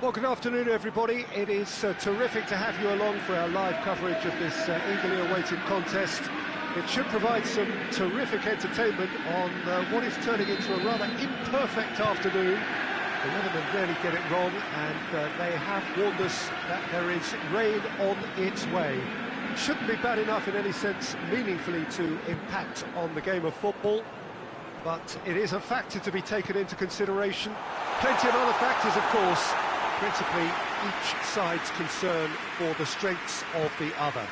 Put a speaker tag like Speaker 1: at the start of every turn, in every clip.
Speaker 1: Well, good afternoon, everybody. It is terrific to have you along for our live coverage of this eagerly awaited contest. It should provide some terrific entertainment on what is turning into a rather imperfect afternoon. The weathermen rarely get it wrong, and they have warned us that there is rain on its way. It shouldn't be bad enough in any sense meaningfully to impact on the game of football, but it is a factor to be taken into consideration. Plenty of other factors, of course. Principally, each side's concern for the strengths of the other.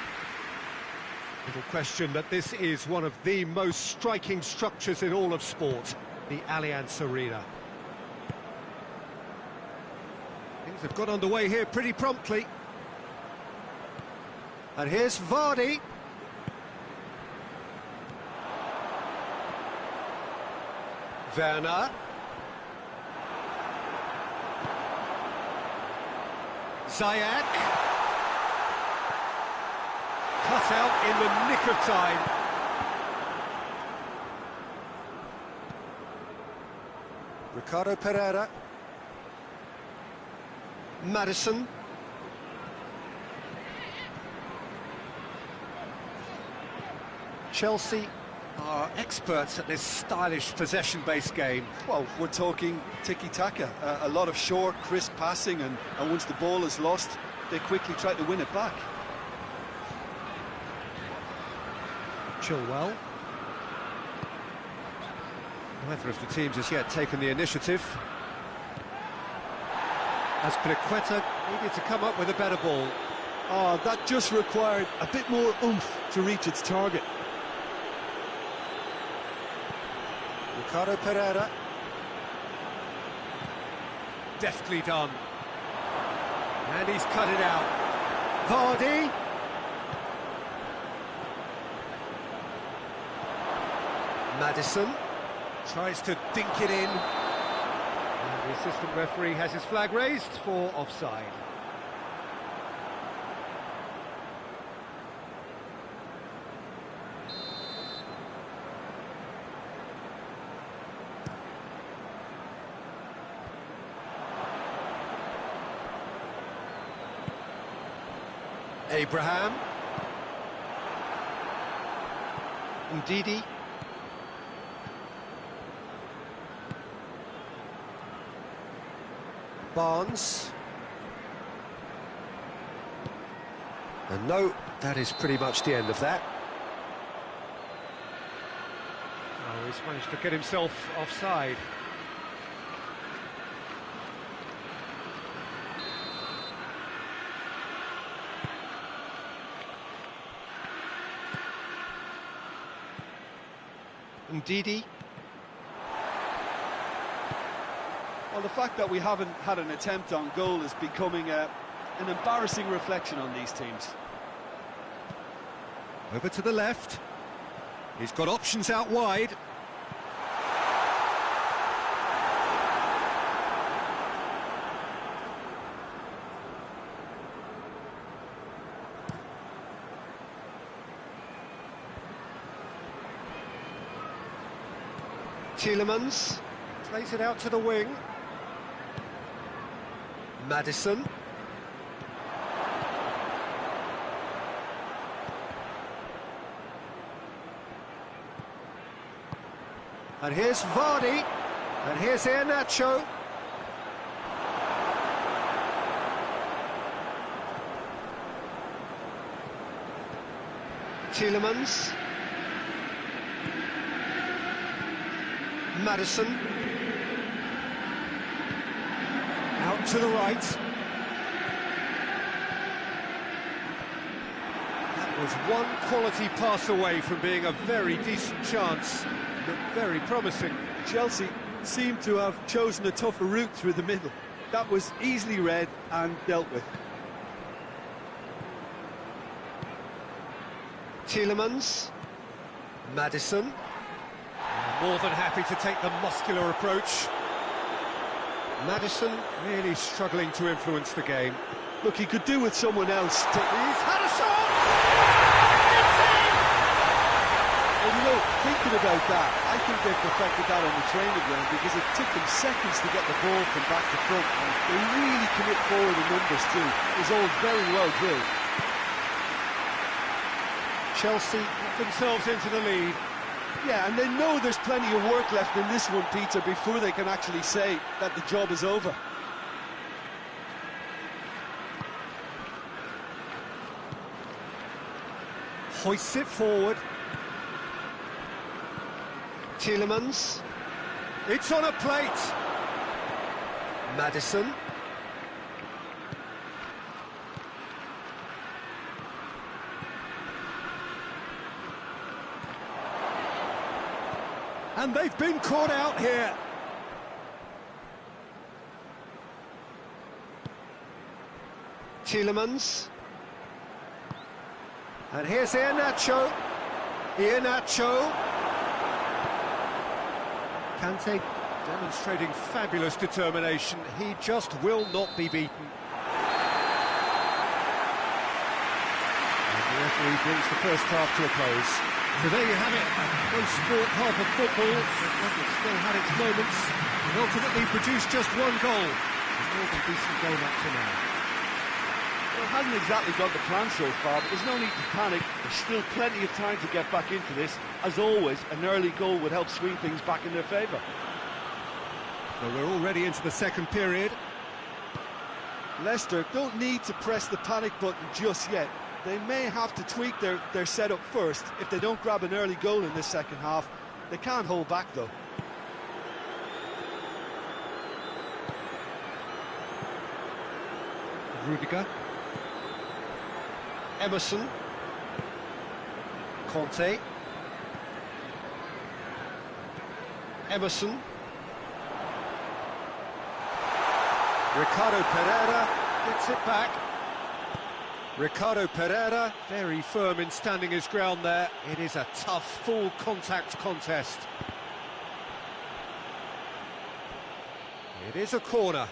Speaker 1: Little question that this is one of the most striking structures in all of sport, the Allianz Arena. Things have got underway here pretty promptly. And here's Vardy. Werner. Ziyech, cut out in the nick of time. Ricardo Pereira. Maddison. Chelsea are experts at this stylish possession-based game.
Speaker 2: Well, we're talking tiki-taka, a lot of short, crisp passing, and once the ball is lost, they quickly try to win it back.
Speaker 1: Chilwell. Neither of the teams has yet taken the initiative. Azpilicueta needed to come up with a better ball.
Speaker 2: Oh, that just required a bit more oomph to reach its target.
Speaker 1: Ricardo Pereira. Deftly done. And he's cut it out. Vardy. Maddison tries to dink it in. And the assistant referee has his flag raised for offside. Abraham. Ndidi. Barnes. And no, that is pretty much the end of that. Oh, he's managed to get himself offside. Ndidi.
Speaker 2: Well, the fact that we haven't had an attempt on goal is becoming an embarrassing reflection on these teams.
Speaker 1: Over to the left. He's got options out wide. Tielemans plays it out to the wing. Maddison. And here's Vardy. And here's Iheanacho. Tielemans. Maddison. Out to the right. That was one quality pass away from being a very decent chance. Looked very promising.
Speaker 2: Chelsea seemed to have chosen a tougher route through the middle. That was easily read and dealt with.
Speaker 1: Tielemans. Maddison. More than happy to take the muscular approach. Maddison really struggling to influence the game.
Speaker 2: Look, he could do with someone else.
Speaker 1: He's had a shot! It's in!
Speaker 2: Well, you know, thinking about that. I think they've perfected that on the training ground because it took them seconds to get the ball from back to front. And they really commit forward in numbers too. It was all very well drilled.
Speaker 1: Chelsea put themselves into the lead.
Speaker 2: Yeah, and they know there's plenty of work left in this one, Peter, before they can actually say that the job is over.
Speaker 1: Hoists it forward. Tielemans. It's on a plate. Maddison. And they've been caught out here. Tielemans. And here's Iheanacho. Iheanacho. Kante demonstrating fabulous determination. He just will not be beaten. And the referee brings the first half to a close. So there you have it, one sport half of football, but one that still had its moments, and ultimately produced just one goal. A more than decent game up to now.
Speaker 2: Well, it hasn't exactly got the plan so far, but there's no need to panic. There's still plenty of time to get back into this. As always, an early goal would help swing things back in their favour.
Speaker 1: So we're already into the second period.
Speaker 2: Leicester don't need to press the panic button just yet. They may have to tweak their setup first. If they don't grab an early goal in this second half, they can't hold back though.
Speaker 1: Rudiger. Emerson. Conte. Emerson. Ricardo Pereira gets it back. Ricardo Pereira, very firm in standing his ground there. It is a tough, full contact contest. It is a corner.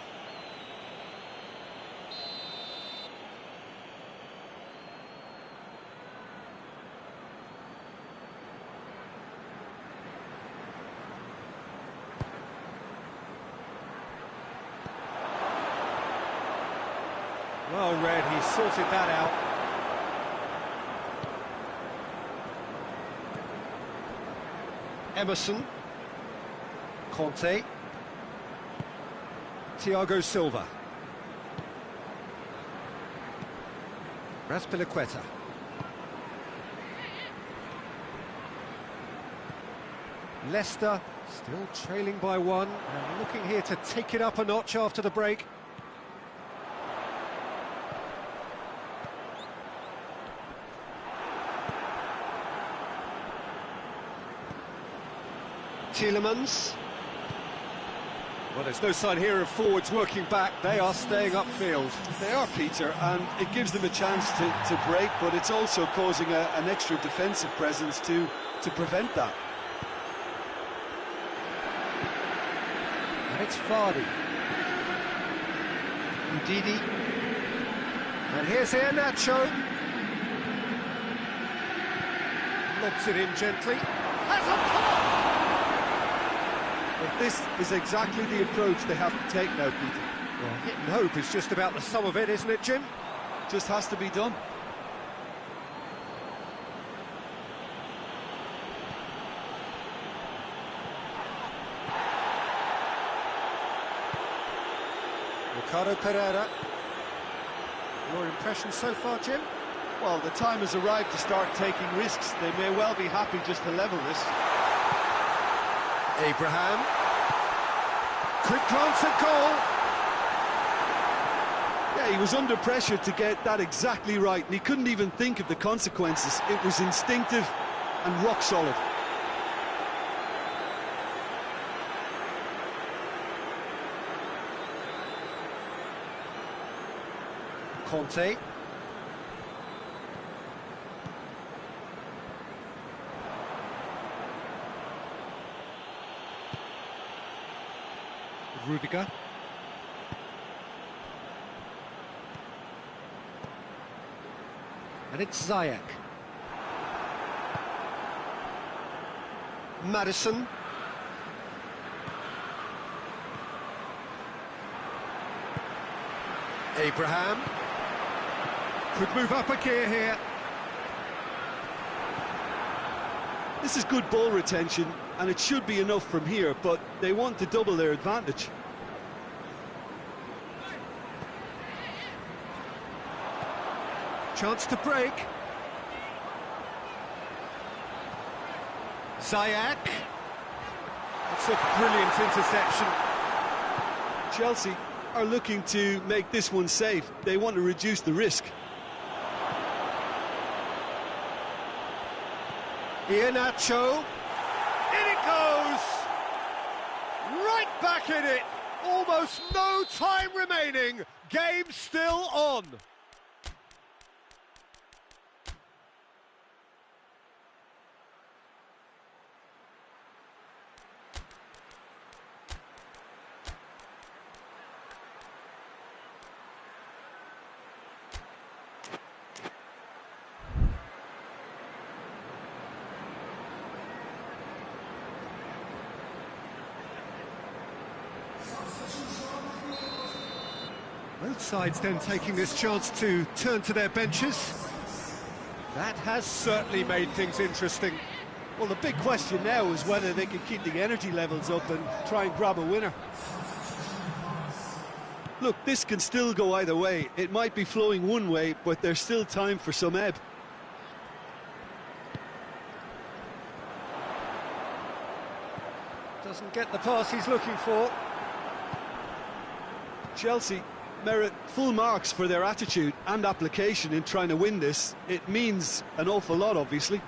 Speaker 1: Well read, he sorted that out. Emerson. Conte. Thiago Silva. Raspilicueta. Leicester still trailing by one and looking here to take it up a notch after the break. Tielemans. Well, there's no sign here of forwards working back. They are staying upfield.
Speaker 2: They are, Peter, and it gives them a chance to break, but it's also causing an extra defensive presence to prevent that.
Speaker 1: And it's Vardy. Ndidi. And here's Iheanacho. Lobs it in gently. Has a pop!
Speaker 2: But this is exactly the approach they have to take now, Peter.
Speaker 1: Well, hit and hope is just about the sum of it, isn't it, Jim?
Speaker 2: Just has to be done.
Speaker 1: Ricardo Pereira. Your impression so far, Jim?
Speaker 2: Well, the time has arrived to start taking risks. They may well be happy just to level this.
Speaker 1: Abraham. Quick glance at goal.
Speaker 2: Yeah, he was under pressure to get that exactly right, and he couldn't even think of the consequences. It was instinctive and rock solid.
Speaker 1: Conte. Rudiger. And it's Ziyech. Madison. Abraham. Could move up a gear here.
Speaker 2: This is good ball retention, and it should be enough from here, but they want to double their advantage.
Speaker 1: Chance to break. Ziyech. It's a brilliant interception.
Speaker 2: Chelsea are looking to make this one safe. They want to reduce the risk.
Speaker 1: Iheanacho. In it goes! Right back in it! Almost no time remaining. Game still on. Both sides then taking this chance to turn to their benches. That has certainly made things interesting.
Speaker 2: Well, the big question now is whether they can keep the energy levels up and try and grab a winner. Look, this can still go either way. It might be flowing one way, but there's still time for some ebb.
Speaker 1: Doesn't get the pass he's looking for.
Speaker 2: Chelsea merit full marks for their attitude and application in trying to win this. It means an awful lot, obviously.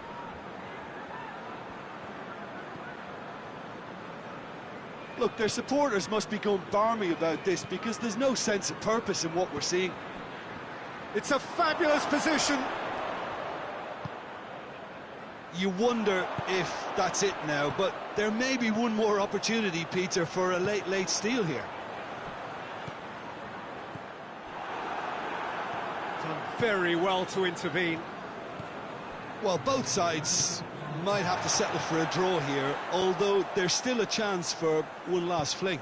Speaker 2: Look, their supporters must be going barmy about this because there's no sense of purpose in what we're seeing.
Speaker 1: It's a fabulous position.
Speaker 2: You wonder if that's it now, but there may be one more opportunity, Peter, for a late steal here.
Speaker 1: Done very well to intervene.
Speaker 2: Well, both sides might have to settle for a draw here, although there's still a chance for one last fling.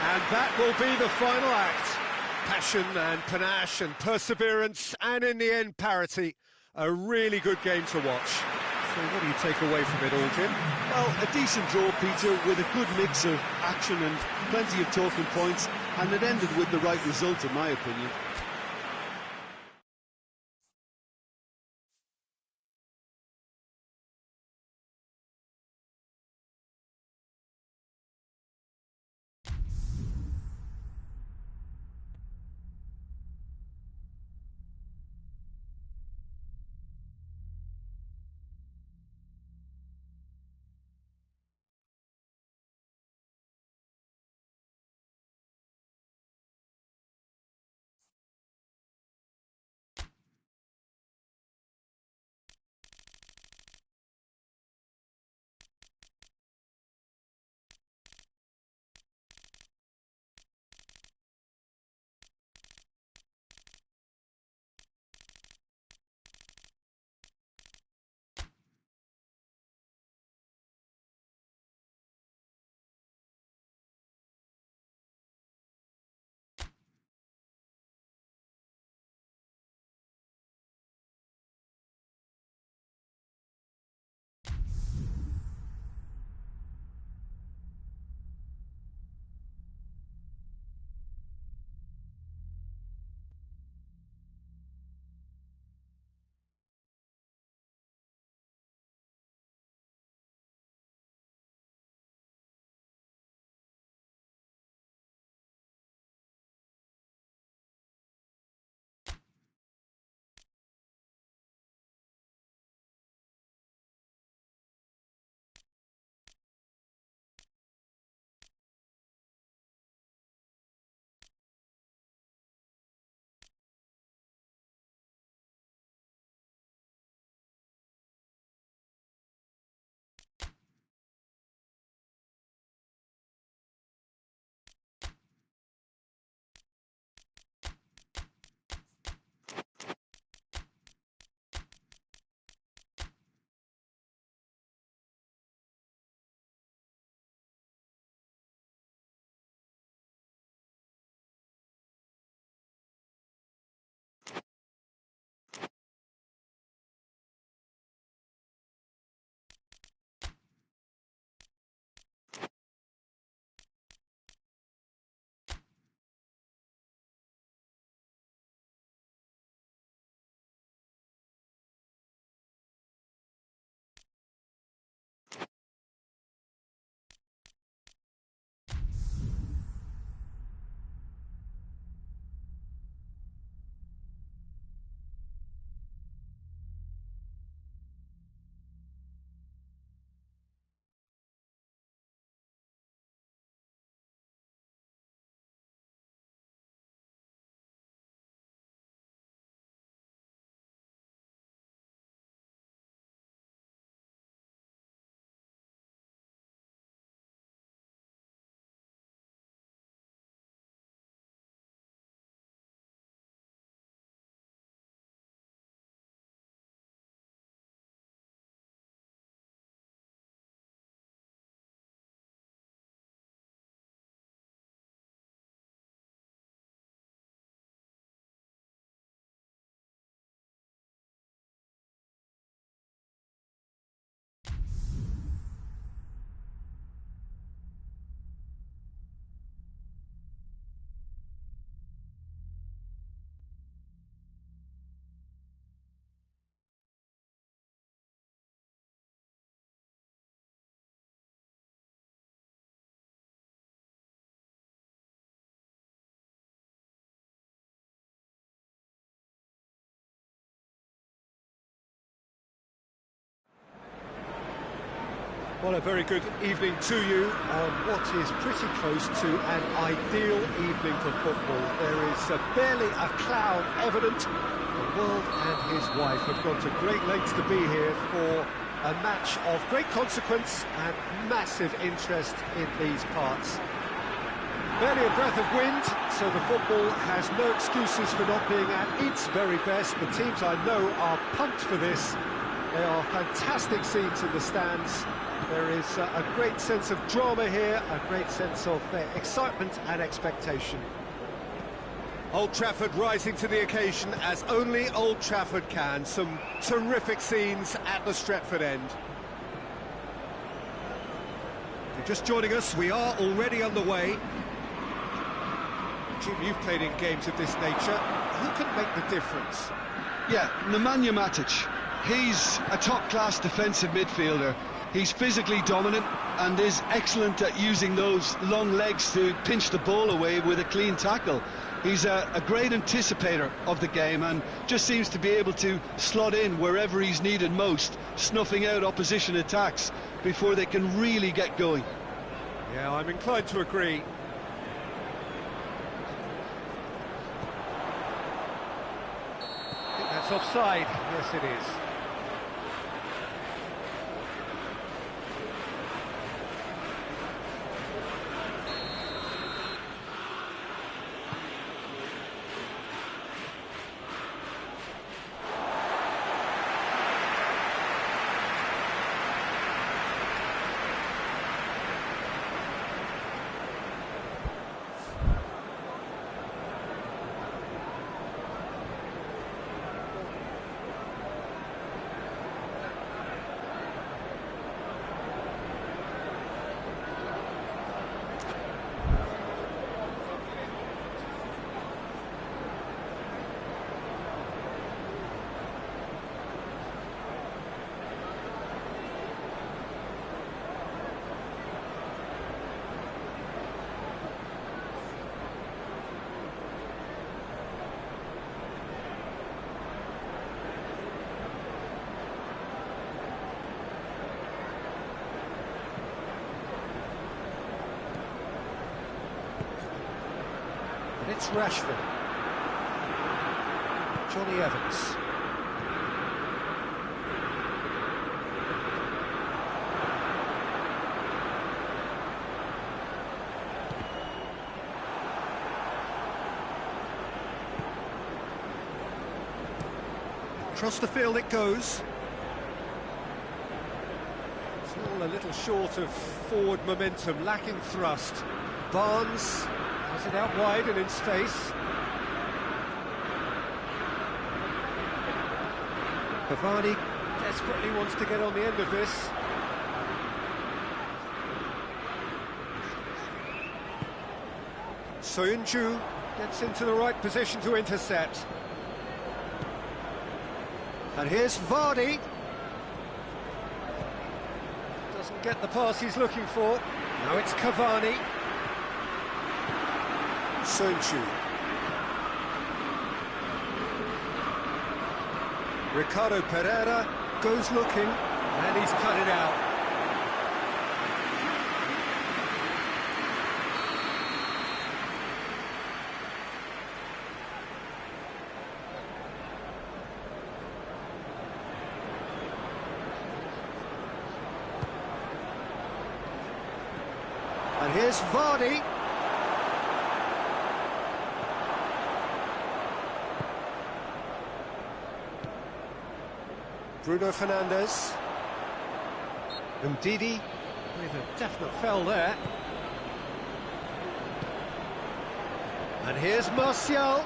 Speaker 1: And that will be the final act. Passion and panache and perseverance, and in the end, parity. A really good game to watch. So what do you take away from it all, Jim?
Speaker 2: Well, a decent draw, Peter, with a good mix of action and plenty of talking points, and it ended with the right result, in my opinion.
Speaker 1: Well, a very good evening to you on what is pretty close to an ideal evening for football. There is barely a cloud evident. The world and his wife have gone to great lengths to be here for a match of great consequence and massive interest in these parts. Barely a breath of wind, so the football has no excuses for not being at its very best. The teams I know are pumped for this. They are fantastic scenes in the stands. There is a great sense of drama here, a great sense of excitement and expectation. Old Trafford rising to the occasion as only Old Trafford can. Some terrific scenes at the Stretford end. If you're just joining us, we are already underway. Jim, you've played in games of this nature. Who can make the difference?
Speaker 3: Yeah, Nemanja Matic. He's a top-class defensive midfielder. He's physically dominant and is excellent at using those long legs to pinch the ball away with a clean tackle. He's a great anticipator of the game and just seems to be able to slot in wherever he's needed most, snuffing out opposition attacks before they can really get going.
Speaker 1: Yeah, I'm inclined to agree. I think that's offside. Yes, it is. It's Rashford. Johnny Evans. Across the field it goes. It's all a little short of forward momentum, lacking thrust. Barnes has it out wide and in space. Cavani desperately wants to get on the end of this. Soyuncu gets into the right position to intercept. And here's Vardy. Doesn't get the pass he's looking for. Now it's Cavani. Soyuncu. Ricardo Pereira goes looking, and he's cut it out. And here's Vardy. Bruno Fernandes. Umdidi with a definite foul there. And here's Martial.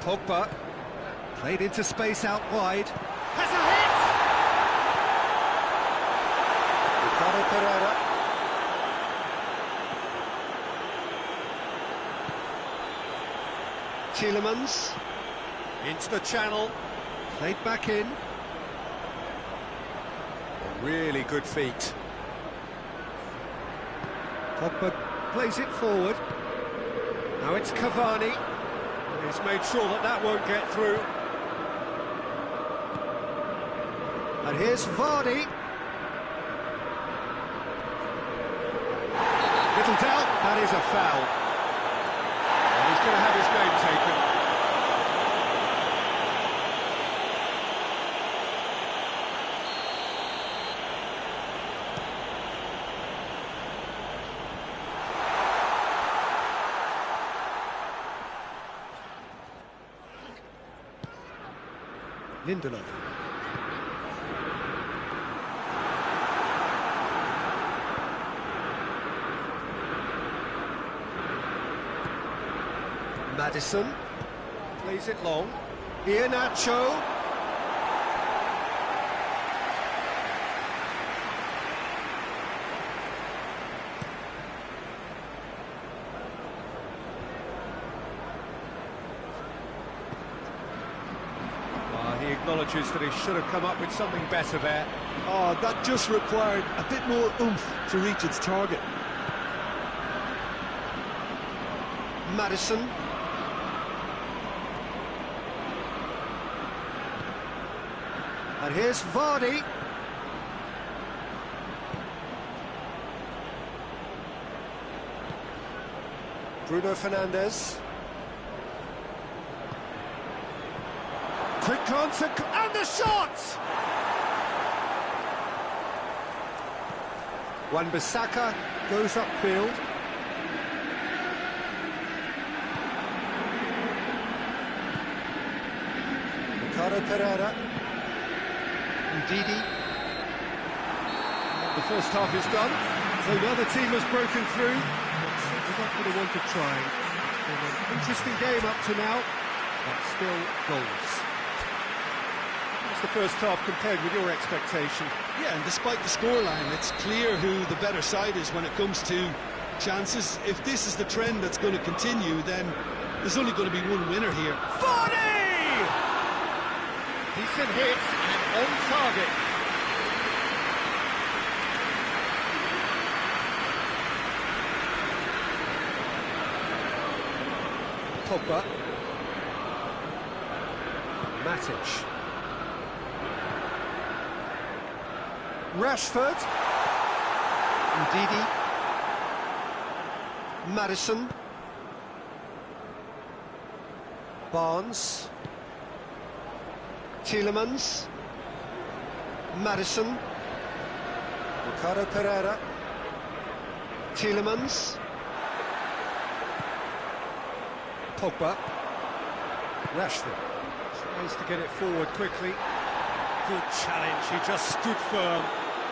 Speaker 1: Pogba played into space out wide. Has a hit! Ricardo Pereira. Tielemans into the channel, played back in. A really good feat. Pogba plays it forward. Now it's Cavani. He's made sure that that won't get through. And here's Vardy. Little doubt, that is a foul. And he's going to have his name taken. Lindelof. Maddison plays it long. Iheanacho. He acknowledges that he should have come up with something better there.
Speaker 3: Oh, that just required a bit more oomph to reach its target.
Speaker 1: Maddison. And here's Vardy. Bruno Fernandes. Quick glance and the shot! Wan-Bissaka goes upfield. Ricardo Pereira. Ndidi. The first half is done, so now the team has broken through. They're not going to want to try. It's been an interesting game up to now, but still goals. What's the first half compared with your expectation?
Speaker 3: Yeah, and despite the scoreline, it's clear who the better side is when it comes to chances. If this is the trend that's going to continue, then there's only going to be one winner here.
Speaker 1: Vardy! Decent hit and on target. Pogba. Matic. Rashford. Ndidi. Maddison. Barnes. Tielemans. Maddison. Ricardo Pereira. Tielemans. Pogba. Rashford tries to get it forward quickly. Good challenge, he just stood firm.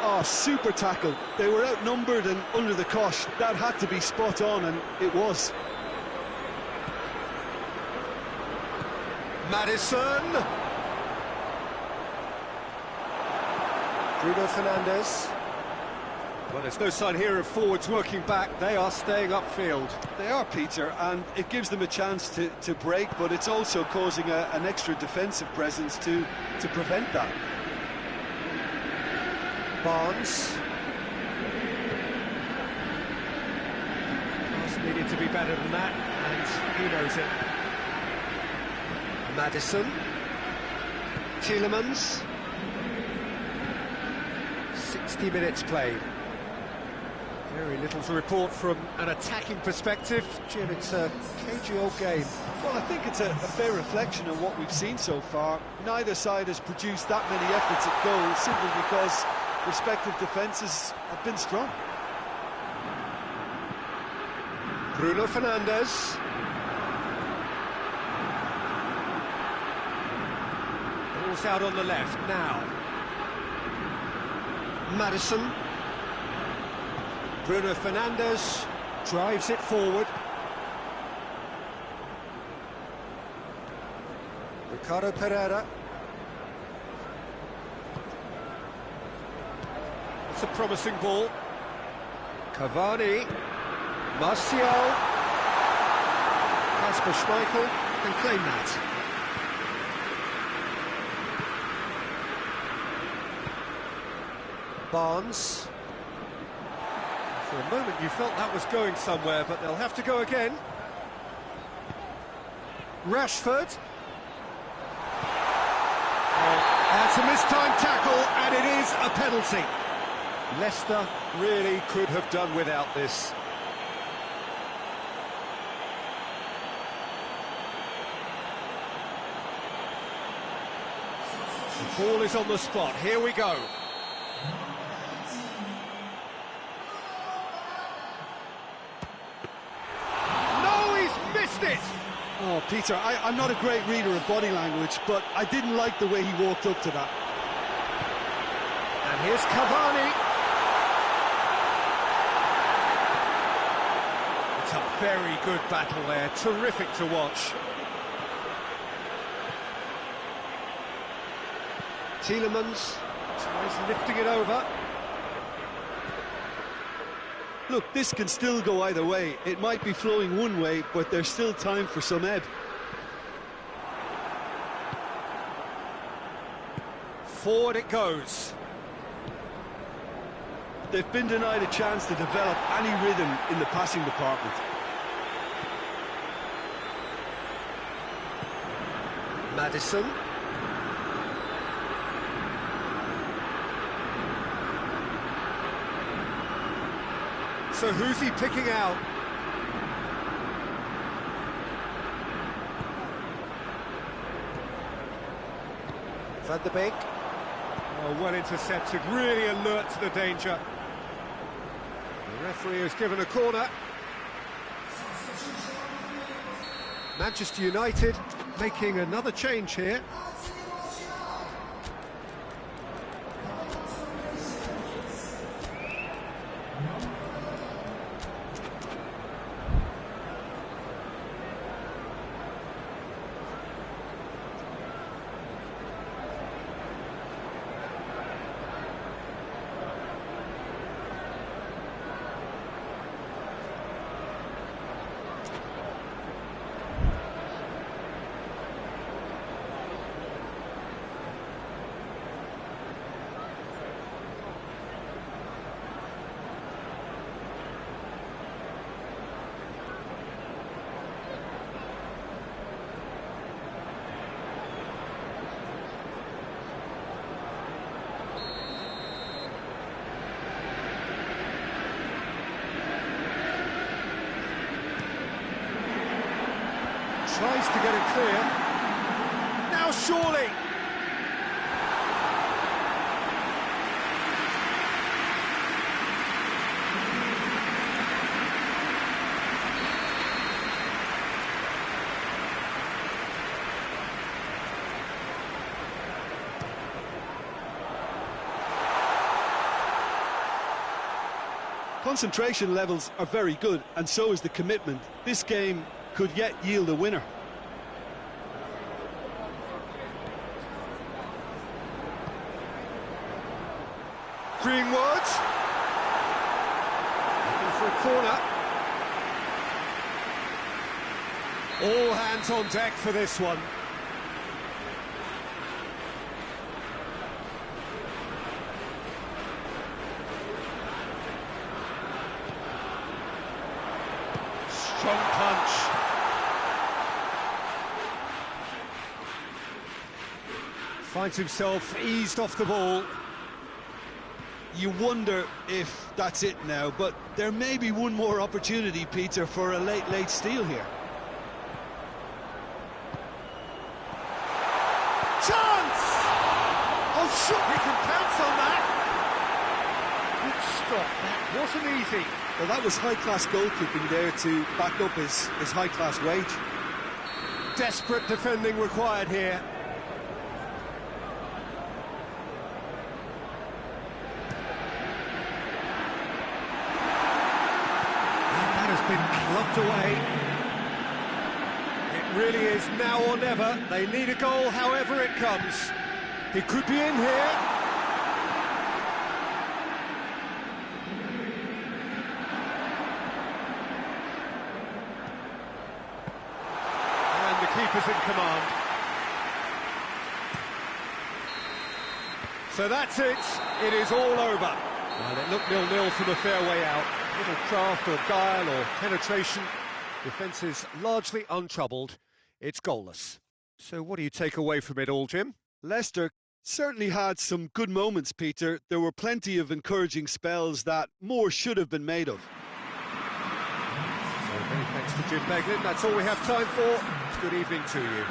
Speaker 3: Oh, super tackle. They were outnumbered and under the cosh. That had to be spot on, and it was.
Speaker 1: Maddison. Bruno Fernandes. Well, there's no sign here of forwards working back. They are staying upfield.
Speaker 3: They are, Peter, and it gives them a chance to break, but it's also causing an extra defensive presence to prevent that.
Speaker 1: Barnes. Pass needed to be better than that, and he knows it. Maddison. Tielemans. 60 minutes played. Very little to report from an attacking perspective. Jim, it's a cagey old game.
Speaker 3: Well, I think it's a fair reflection of what we've seen so far. Neither side has produced that many efforts at goal simply because respective defences have been strong.
Speaker 1: Bruno Fernandes. Ball's out on the left now. Maddison. Bruno Fernandes drives it forward. Ricardo Pereira. It's a promising ball. Cavani. Martial. Kasper Schmeichel can claim that. Barnes. For a moment you felt that was going somewhere, but they'll have to go again. Rashford. That's a mistimed tackle, and it is a penalty. Leicester really could have done without this. The ball is on the spot. Here we go. No, he's missed it!
Speaker 3: Oh, Peter, I'm not a great reader of body language, but I didn't like the way he walked up to that.
Speaker 1: And here's Cavani. It's a very good battle there, terrific to watch. Tielemans tries lifting it over.
Speaker 3: Look, this can still go either way. It might be flowing one way, but there's still time for some ebb.
Speaker 1: Forward it goes.
Speaker 3: They've been denied a chance to develop any rhythm in the passing department.
Speaker 1: Maddison. So who's he picking out? Van der Beek. Oh, well intercepted, really alert to the danger. The referee has given a corner. Manchester United making another change here. Tries to get it clear. Now surely.
Speaker 3: Concentration levels are very good, and so is the commitment. This game could yet yield a winner.
Speaker 1: Greenwood. Looking for a corner. All hands on deck for this one. Strong punch. Finds himself eased off the ball.
Speaker 3: You wonder if that's it now, but there may be one more opportunity, Peter, for a late steal here.
Speaker 1: Chance! Oh, sure, he can pounce on that. Good stop, that wasn't easy.
Speaker 3: Well, that was high-class goalkeeping there to back up his high-class wage.
Speaker 1: Desperate defending required here. Been clubbed away. It really is now or never. They need a goal however it comes. He could be in here. And the keeper's in command. So that's it. It is all over. Well, it looked 0-0 from a fair way out. Little craft or guile or penetration. Defence is largely untroubled. It's goalless. So what do you take away from it all, Jim?
Speaker 3: Leicester certainly had some good moments, Peter. There were plenty of encouraging spells that more should have been made of.
Speaker 1: So many thanks to Jim Beglin. That's all we have time for. Good evening to you.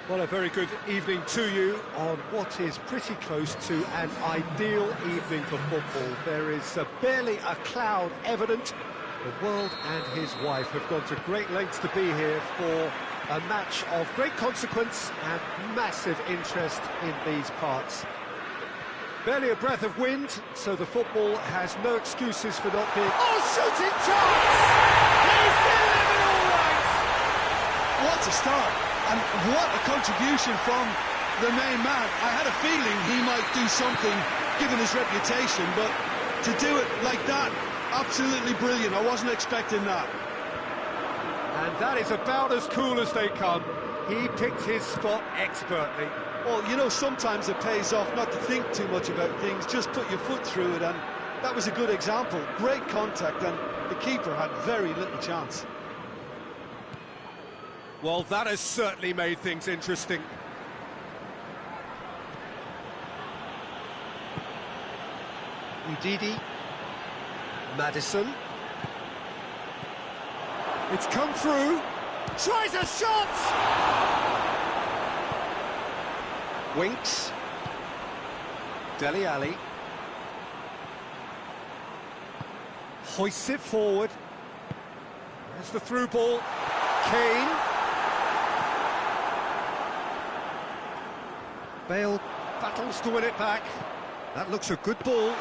Speaker 1: Well, a very good evening to you on what is pretty close to an ideal evening for football. There is barely a cloud evident. The world and his wife have gone to great lengths to be here for a match of great consequence and massive interest in these parts. Barely a breath of wind, so the football has no excuses for not being... Oh, shooting chance! He's delivered all right!
Speaker 3: What a start! And what a contribution from the main man. I had a feeling he might do something, given his reputation, but to do it like that, absolutely brilliant. I wasn't expecting that.
Speaker 1: And that is about as cool as they come. He picked his spot expertly.
Speaker 3: Well, you know, sometimes it pays off not to think too much about things, just put your foot through it, and that was a good example. Great contact, and the keeper had very little chance.
Speaker 1: Well, that has certainly made things interesting. Udidi, Maddison. It's come through. Tries a shot! Winks. Dele Alli. Hoists it forward. There's the through ball. Kane. Bale battles to win it back. That looks a good ball.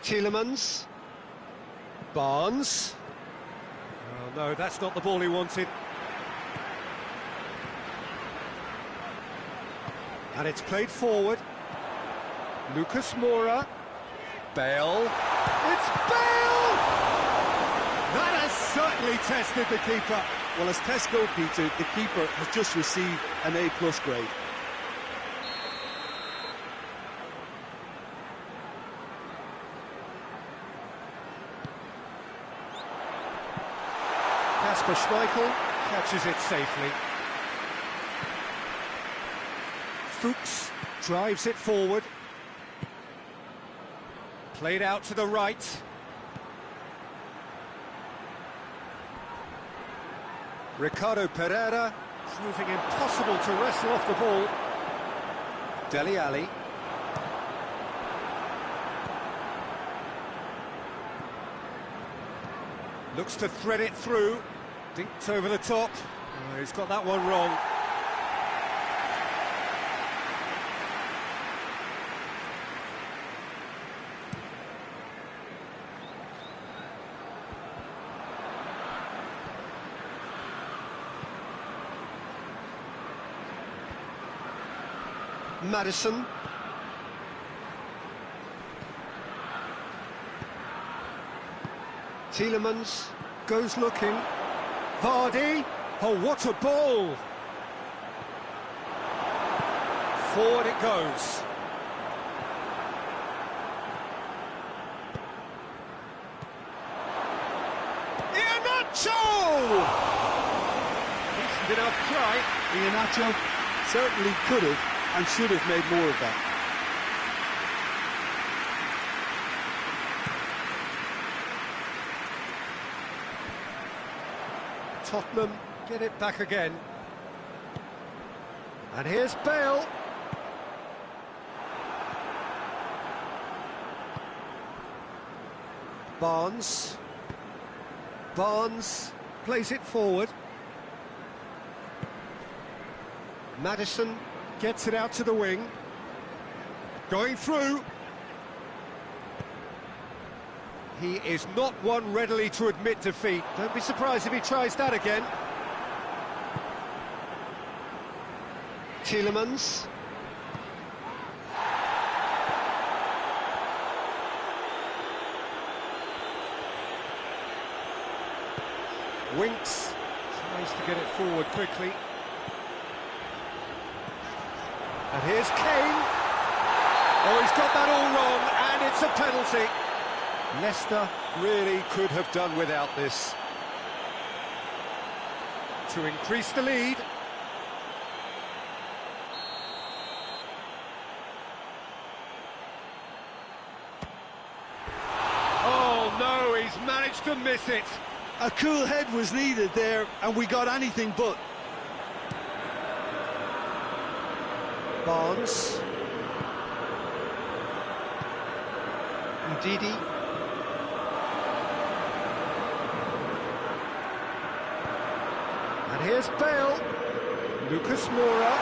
Speaker 1: Tielemans. Barnes. Oh no, that's not the ball he wanted. And it's played forward. Lucas Moura. Bale. It's Bale! That has certainly tested the keeper.
Speaker 3: Well, as tests go, Peter, the keeper has just received an A+ grade.
Speaker 1: Kasper Schmeichel catches it safely. Fuchs drives it forward. Played out to the right. Ricardo Pereira proving impossible to wrestle off the ball. Dele Alli. Looks to thread it through. Dinked over the top. Oh, he's got that one wrong. Maddison. Tielemans goes looking. Vardy. Oh, what a ball! Forward it goes. Iheanacho! Decent enough try.
Speaker 3: Iheanacho certainly could have and should have made more of that.
Speaker 1: Tottenham get it back again. And here's Bale. Barnes. Barnes plays it forward. Maddison gets it out to the wing. Going through. He is not one readily to admit defeat. Don't be surprised if he tries that again. Tielemans. Winks tries to get it forward quickly. And here's Kane. Oh, he's got that all wrong, and it's a penalty. Leicester really could have done without this. To increase the lead. Oh no, he's managed to miss it.
Speaker 3: A cool head was needed there, and we got anything but.
Speaker 1: Barnes. Ndidi. And here's Bale. Lucas Moura.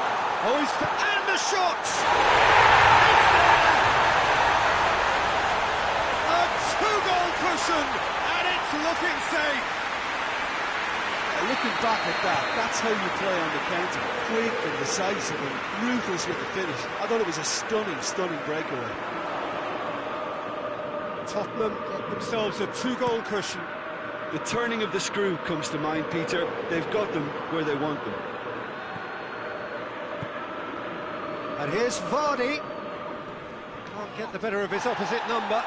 Speaker 1: Oh, and the shot! It's there! A two-goal cushion, and it's looking safe.
Speaker 3: Looking back at that, that's how you play on the counter. Quick and decisive and ruthless with the finish. I thought it was a stunning, stunning breakaway.
Speaker 1: Tottenham get themselves a two-goal cushion.
Speaker 3: The turning of the screw comes to mind, Peter. They've got them where they want them.
Speaker 1: And here's Vardy. Can't get the better of his opposite number.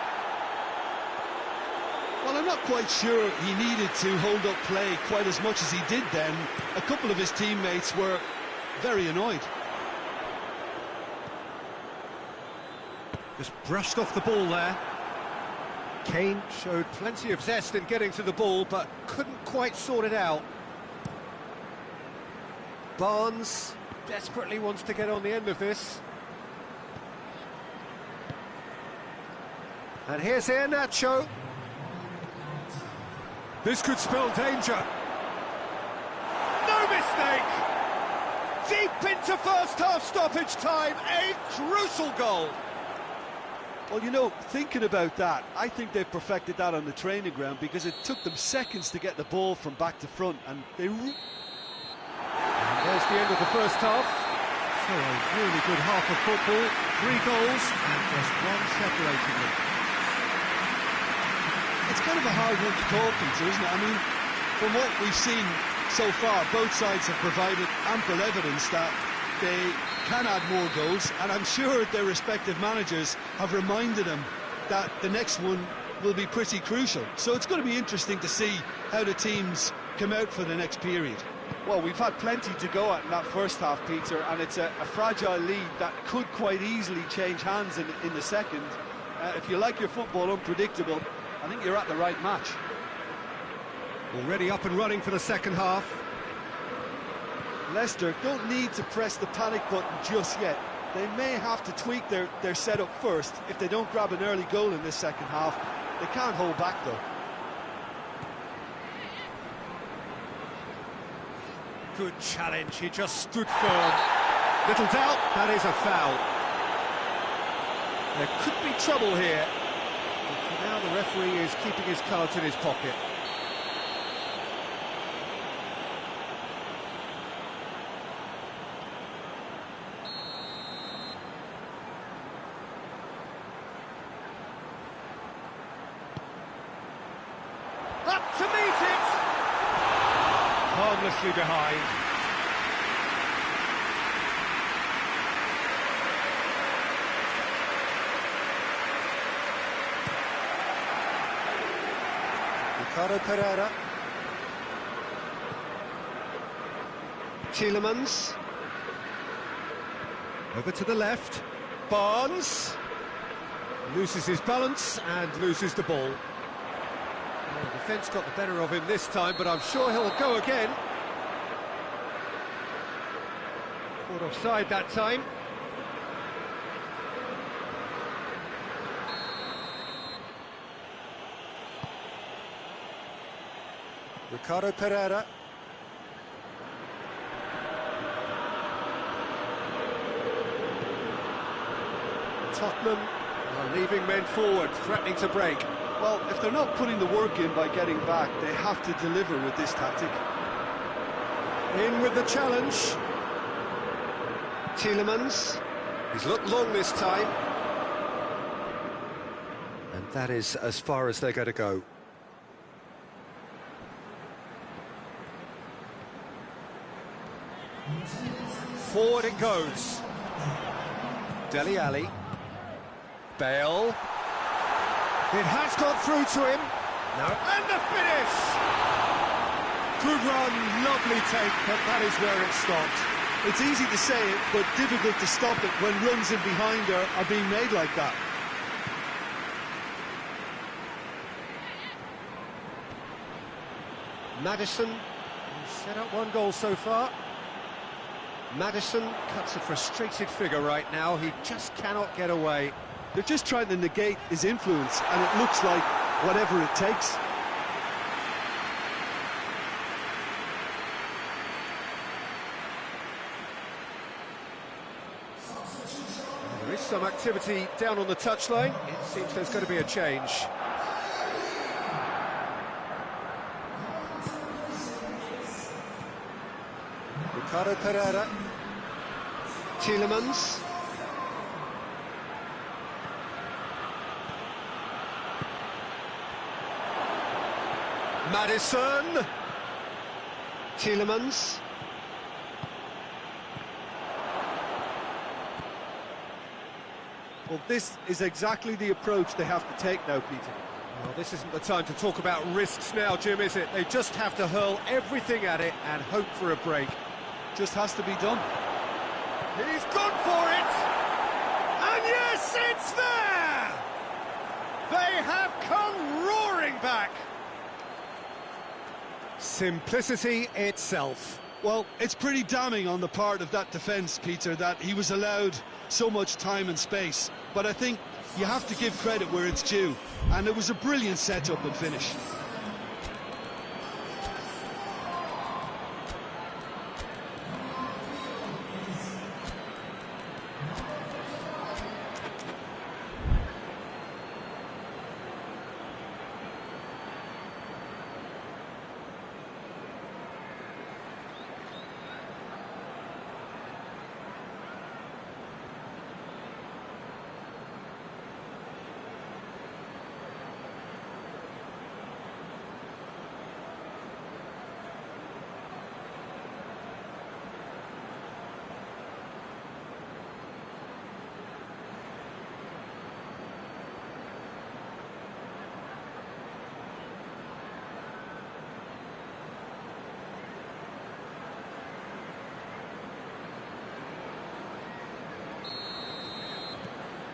Speaker 3: Well, I'm not quite sure he needed to hold up play quite as much as he did then. A couple of his teammates were very annoyed.
Speaker 1: Just brushed off the ball there. Kane showed plenty of zest in getting to the ball, but couldn't quite sort it out. Barnes desperately wants to get on the end of this. And here's Iheanacho. This could spell danger. No mistake! Deep into first half stoppage time, a crucial goal.
Speaker 3: Well, you know, thinking about that, I think they've perfected that on the training ground, because it took them seconds to get the ball from back to front, and they...
Speaker 1: And there's the end of the first half. So a really good half of football, 3 goals and just one separating them.
Speaker 3: It's kind of a hard one to call, Peter, isn't it? I mean, from what we've seen so far, both sides have provided ample evidence that they can add more goals, and I'm sure their respective managers have reminded them that the next one will be pretty crucial. So it's going to be interesting to see how the teams come out for the next period.
Speaker 2: Well, we've had plenty to go at in that first half, Peter, and it's a fragile lead that could quite easily change hands in the second. If you like your football unpredictable, I think you're at the right match.
Speaker 1: Already up and running for the second half.
Speaker 3: Leicester don't need to press the panic button just yet. They may have to tweak their setup first if they don't grab an early goal in this second half. They can't hold back, though.
Speaker 1: Good challenge, he just stood firm. Little doubt, that is a foul. There could be trouble here. But for now, the referee is keeping his cards in his pocket. Up to meet it! Harmlessly behind. Ricardo Pereira. Tielemans. Over to the left. Barnes. Loses his balance and loses the ball. Well, the defence got the better of him this time, but I'm sure he'll go again. Caught offside that time. Ricardo Pereira. Tottenham are leaving men forward, threatening to break.
Speaker 3: Well, if they're not putting the work in by getting back, they have to deliver with this tactic.
Speaker 1: In with the challenge. Tielemans. He's looked long this time. And that is as far as they're going to go. Forward it goes. Dele Alli. Bale. It has got through to him. No. And the finish! Good run, lovely take, but that is where it stopped.
Speaker 3: It's easy to say it, but difficult to stop it when runs in behind are being made like that.
Speaker 1: Maddison, who's set up 1 goal so far. Maddison cuts a frustrated figure right now. He just cannot get away.
Speaker 3: They're just trying to negate his influence, and it looks like whatever it takes.
Speaker 1: There is some activity down on the touchline. It seems there's going to be a change. Ricardo Pereira. Tielemans. Maddison. Tielemans.
Speaker 3: Well, this is exactly the approach they have to take now, Peter.
Speaker 1: Well, this isn't the time to talk about risks now, Jim, is it? They just have to hurl everything at it and hope for a break.
Speaker 3: Just has to be done.
Speaker 1: He's gone for it! And yes, it's there! They have come roaring back! Simplicity itself.
Speaker 3: Well, it's pretty damning on the part of that defence, Peter, that he was allowed so much time and space. But I think you have to give credit where it's due, and it was a brilliant setup and finish.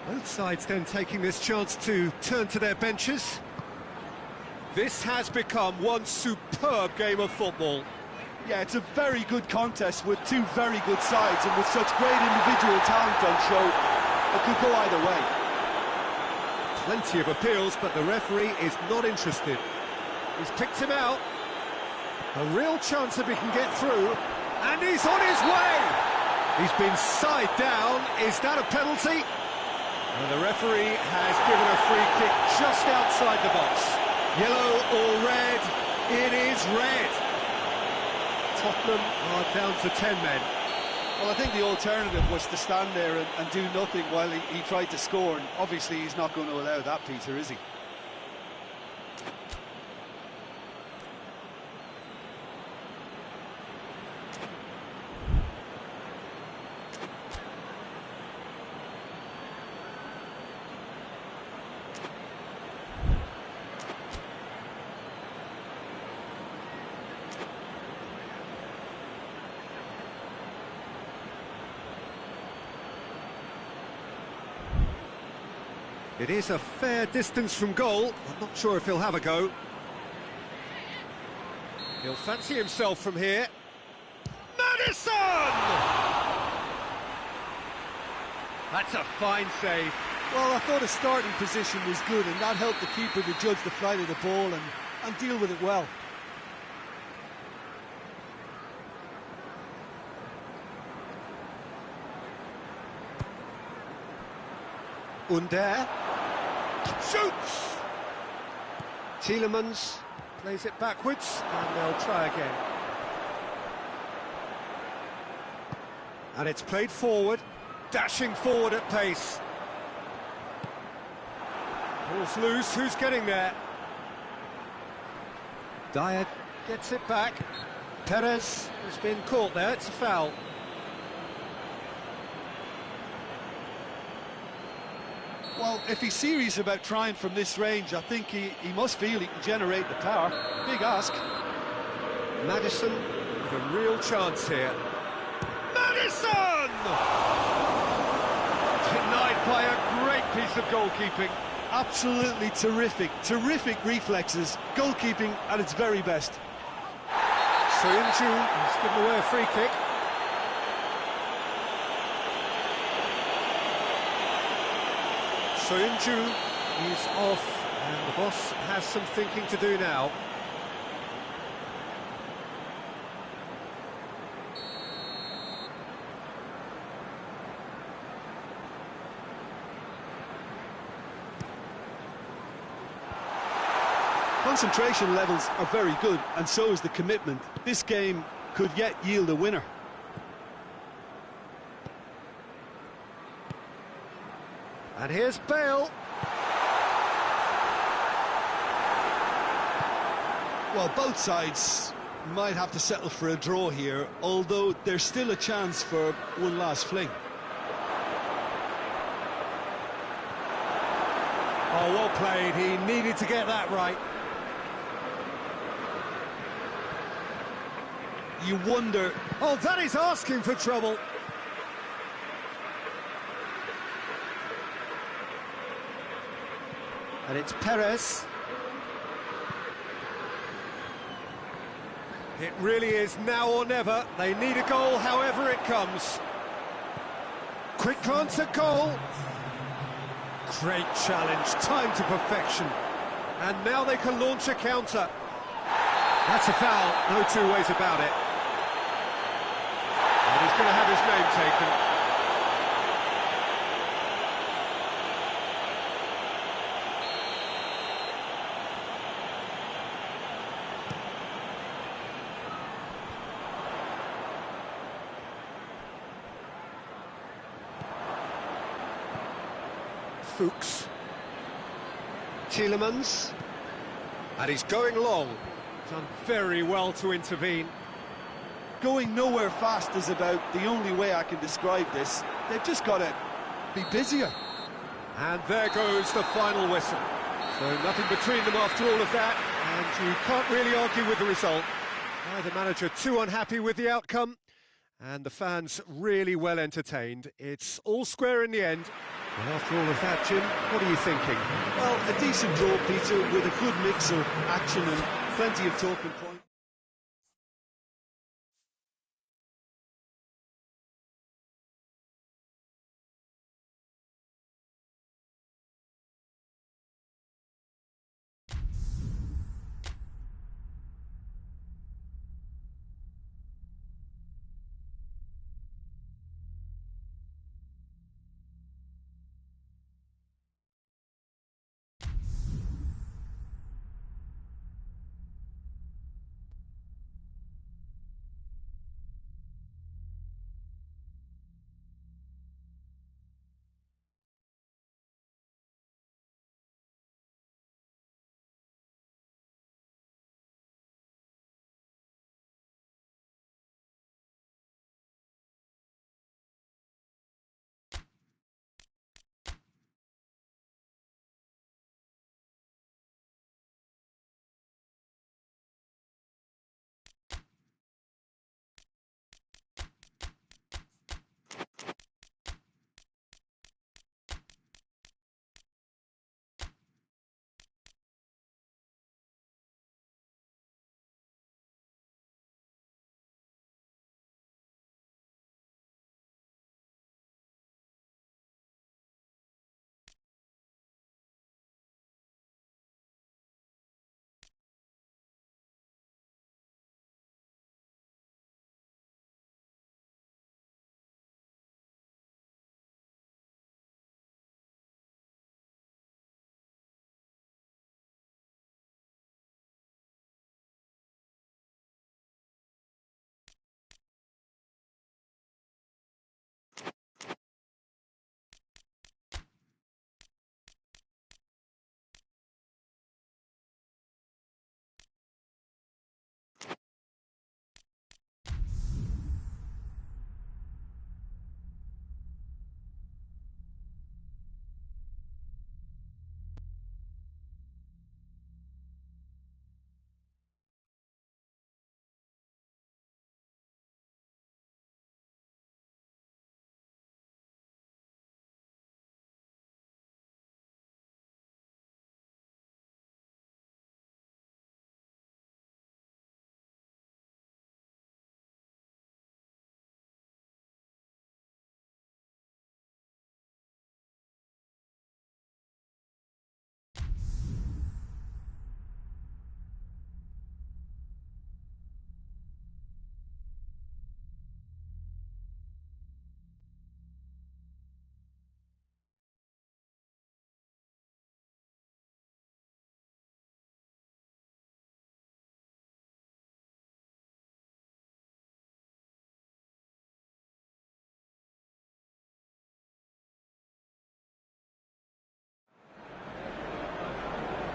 Speaker 1: Both sides then taking this chance to turn to their benches. This has become one superb game of football.
Speaker 2: Yeah, it's a very good contest with two very good sides, and with such great individual talent on show, it could go either way.
Speaker 1: Plenty of appeals, but the referee is not interested. He's picked him out. A real chance if he can get through, and he's on his way! He's been side down. Is that a penalty? And the referee has given a free kick just outside the box. Yellow or red? It is red. Tottenham are down to 10 men.
Speaker 2: Well, I think the alternative was to stand there and do nothing while he tried to score, and obviously he's not going to allow that, Peter, is he?
Speaker 1: It is a fair distance from goal. I'm not sure if he'll have a go. He'll fancy himself from here. Madison! That's a fine save.
Speaker 2: Well, I thought his starting position was good, and that helped the keeper to judge the flight of the ball and deal with it well.
Speaker 1: Under shoots. Tielemans plays it backwards, and they'll try again. And it's played forward, dashing forward at pace. Ball's loose. Who's getting there? Dyer gets it back. Perez has been caught there. It's a foul.
Speaker 2: Well, if he's serious about trying from this range, I think he must feel he can generate the power. Big ask.
Speaker 1: Madison with a real chance here. Madison! Denied by a great piece of goalkeeping.
Speaker 2: Absolutely terrific. Terrific reflexes. Goalkeeping at its very best.
Speaker 1: Soyuncu has given away a free kick. Soyuncu is off, and the boss has some thinking to do now.
Speaker 2: Concentration levels are very good, and so is the commitment. This game could yet yield a winner.
Speaker 1: And here's Bale.
Speaker 3: Well, both sides might have to settle for a draw here, although there's still a chance for one last fling.
Speaker 1: Oh, well played. He needed to get that right.
Speaker 3: You wonder...
Speaker 1: Oh, that is asking for trouble. And it's Perez. It really is now or never. They need a goal, however it comes. Quick glance at goal. Great challenge, timed to perfection. And now they can launch a counter. That's a foul, no two ways about it. And he's going to have his name taken. Fuchs. Tielemans. And he's going long. Done very well to intervene.
Speaker 2: Going nowhere fast is about the only way I can describe this. They've just got to be busier.
Speaker 1: And there goes the final whistle. So nothing between them after all of that, and you can't really argue with the result. Neither manager too unhappy with the outcome, and the fans really well entertained. It's all square in the end. And after all of that, Jim, what are you thinking?
Speaker 2: Well, a decent draw, Peter, with a good mix of action and plenty of talking points.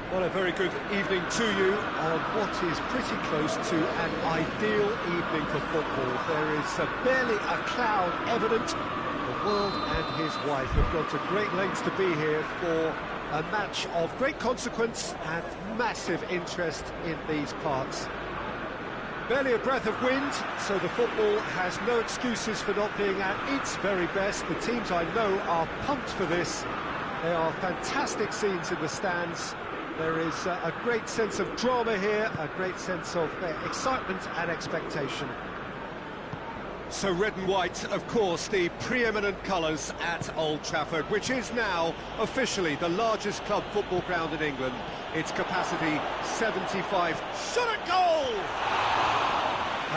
Speaker 1: Well, a very good evening to you on what is pretty close to an ideal evening for football. There is barely a cloud evident. The world and his wife have gone to great lengths to be here for a match of great consequence and massive interest in these parts. Barely a breath of wind, so the football has no excuses for not being at its very best. The teams I know are pumped for this. They are fantastic scenes in the stands. There is a great sense of drama here, a great sense of excitement and expectation.
Speaker 4: So red and white, of course, the preeminent colours at Old Trafford, which is now officially the largest club football ground in England. Its capacity 75. Shot at goal!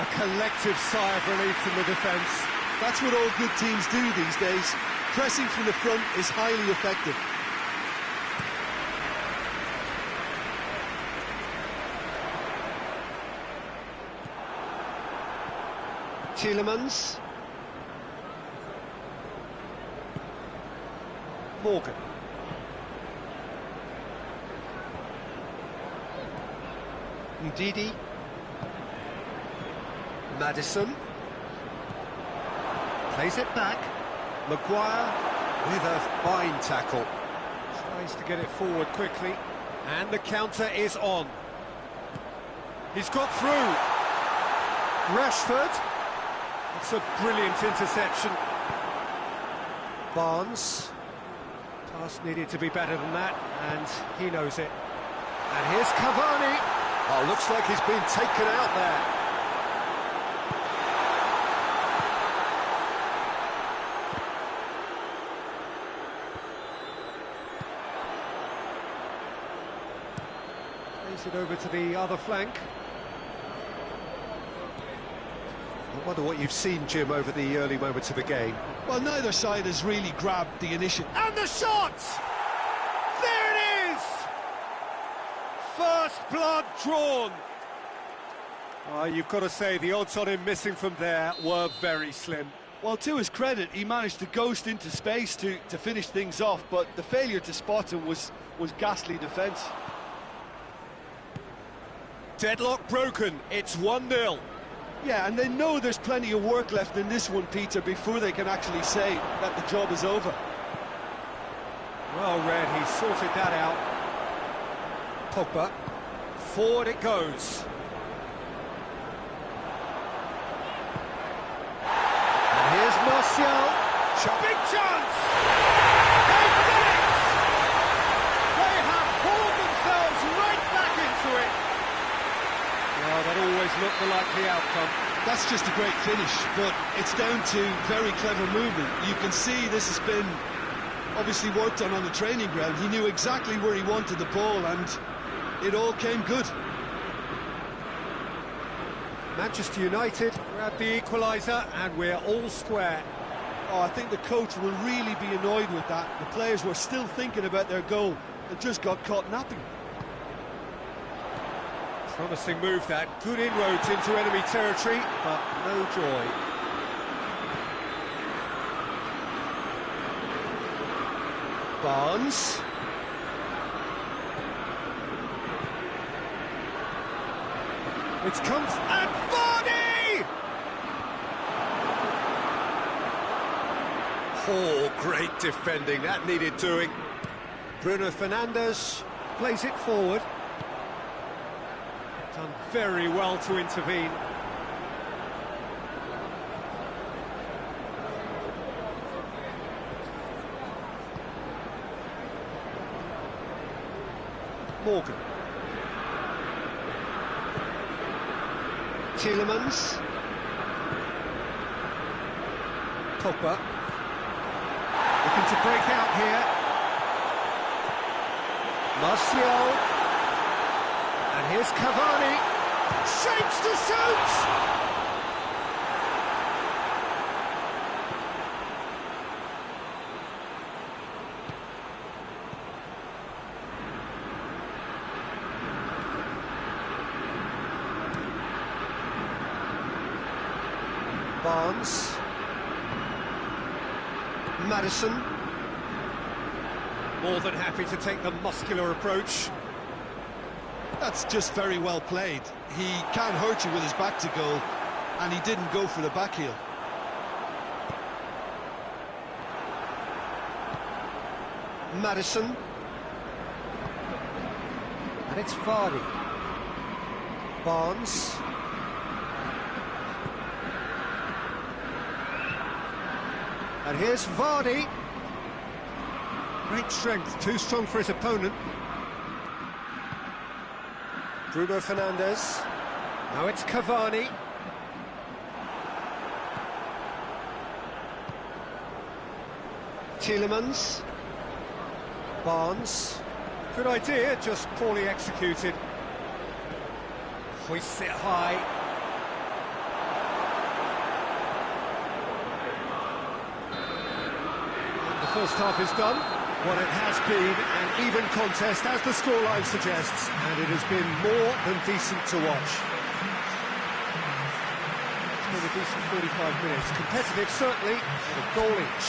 Speaker 1: A collective sigh of relief from the defence.
Speaker 3: That's what all good teams do these days. Pressing from the front is highly effective. Tielemans. Morgan. Ndidi. Maddison. Plays it back. Maguire with a fine tackle.
Speaker 1: Tries to get it forward quickly. And the counter is on. He's got through. Rashford. It's a brilliant interception. Barnes. Pass needed to be better than that, and he knows it. And here's Cavani.
Speaker 4: Oh, looks like he's been taken out there.
Speaker 1: Plays it over to the other flank.
Speaker 4: I wonder what you've seen, Jim, over the early moments of the game.
Speaker 3: Well, neither side has really grabbed the initiative.
Speaker 1: And the shot! There it is! First blood drawn. You've got to say, the odds on him missing from there were very slim.
Speaker 2: Well, to his credit, he managed to ghost into space to finish things off, but the failure to spot him was ghastly defence.
Speaker 1: Deadlock broken, it's 1-0.
Speaker 2: Yeah, and they know there's plenty of work left in this one, Peter, before they can actually say that the job is over.
Speaker 1: Well read, he sorted that out. Pogba, forward it goes. And here's Martial. Big chance! They've done it! They have hauled themselves right back into it. Well, that always looked the likely outcome.
Speaker 3: That's just a great finish, but it's down to very clever movement. You can see this has been obviously worked on the training ground. He knew exactly where he wanted the ball, and it all came good.
Speaker 1: Manchester United grab the equaliser, and we're all square.
Speaker 2: Oh, I think the coach will really be annoyed with that. The players were still thinking about their goal and just got caught napping.
Speaker 1: Promising move that, good inroads into enemy territory, but no joy.
Speaker 3: Barnes.
Speaker 1: It comes, and Vardy!
Speaker 4: Oh, great defending, that needed doing.
Speaker 1: Bruno Fernandes plays it forward. Done very well to intervene. Morgan.
Speaker 3: Tielemans.
Speaker 1: Pogba. Looking to break out here. Martial. And here's Cavani. Shapes to shoot!
Speaker 3: Barnes. Maddison.
Speaker 1: More than happy to take the muscular approach.
Speaker 3: That's just very well played. He can't hurt you with his back to goal, and he didn't go for the back heel. Maddison.
Speaker 1: And it's Vardy.
Speaker 3: Barnes.
Speaker 1: And here's Vardy. Great strength, too strong for his opponent.
Speaker 4: Bruno Fernandes. Now it's Cavani. Tielemans. Barnes. Good idea, just poorly executed. Hoists it high. And the first half is done. Well, it has been an even contest, as the scoreline suggests, and it has been more than decent to watch. It's been a decent 45 minutes. Competitive, certainly, and a goal each.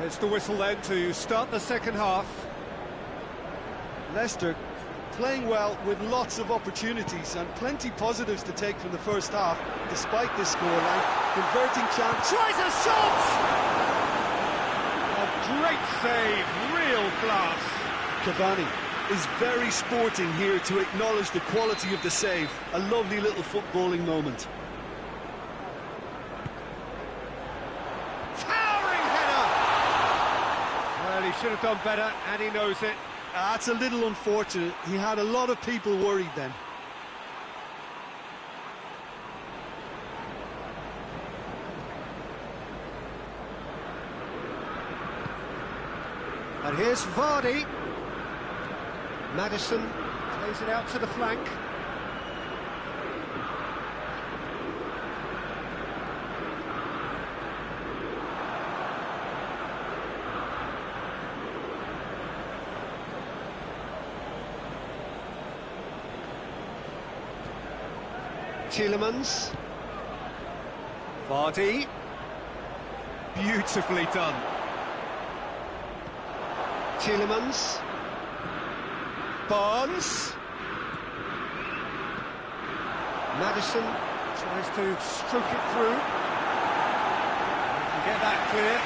Speaker 4: There's the whistle then to start the second half.
Speaker 3: Leicester playing well with lots of opportunities and plenty positives to take from the first half, despite this scoreline. Converting chance.
Speaker 4: Tries a shot!
Speaker 1: A great save, real class.
Speaker 3: Cavani is very sporting here to acknowledge the quality of the save. A lovely little footballing moment.
Speaker 4: Well, he should have done better, and he knows it.
Speaker 3: That's a little unfortunate. He had a lot of people worried then.
Speaker 4: And here's Vardy. Maddison plays it out to the flank. Tielemans. Vardy. Beautifully done. Tielemans. Barnes. Maddison tries to stroke it through. Get that clear.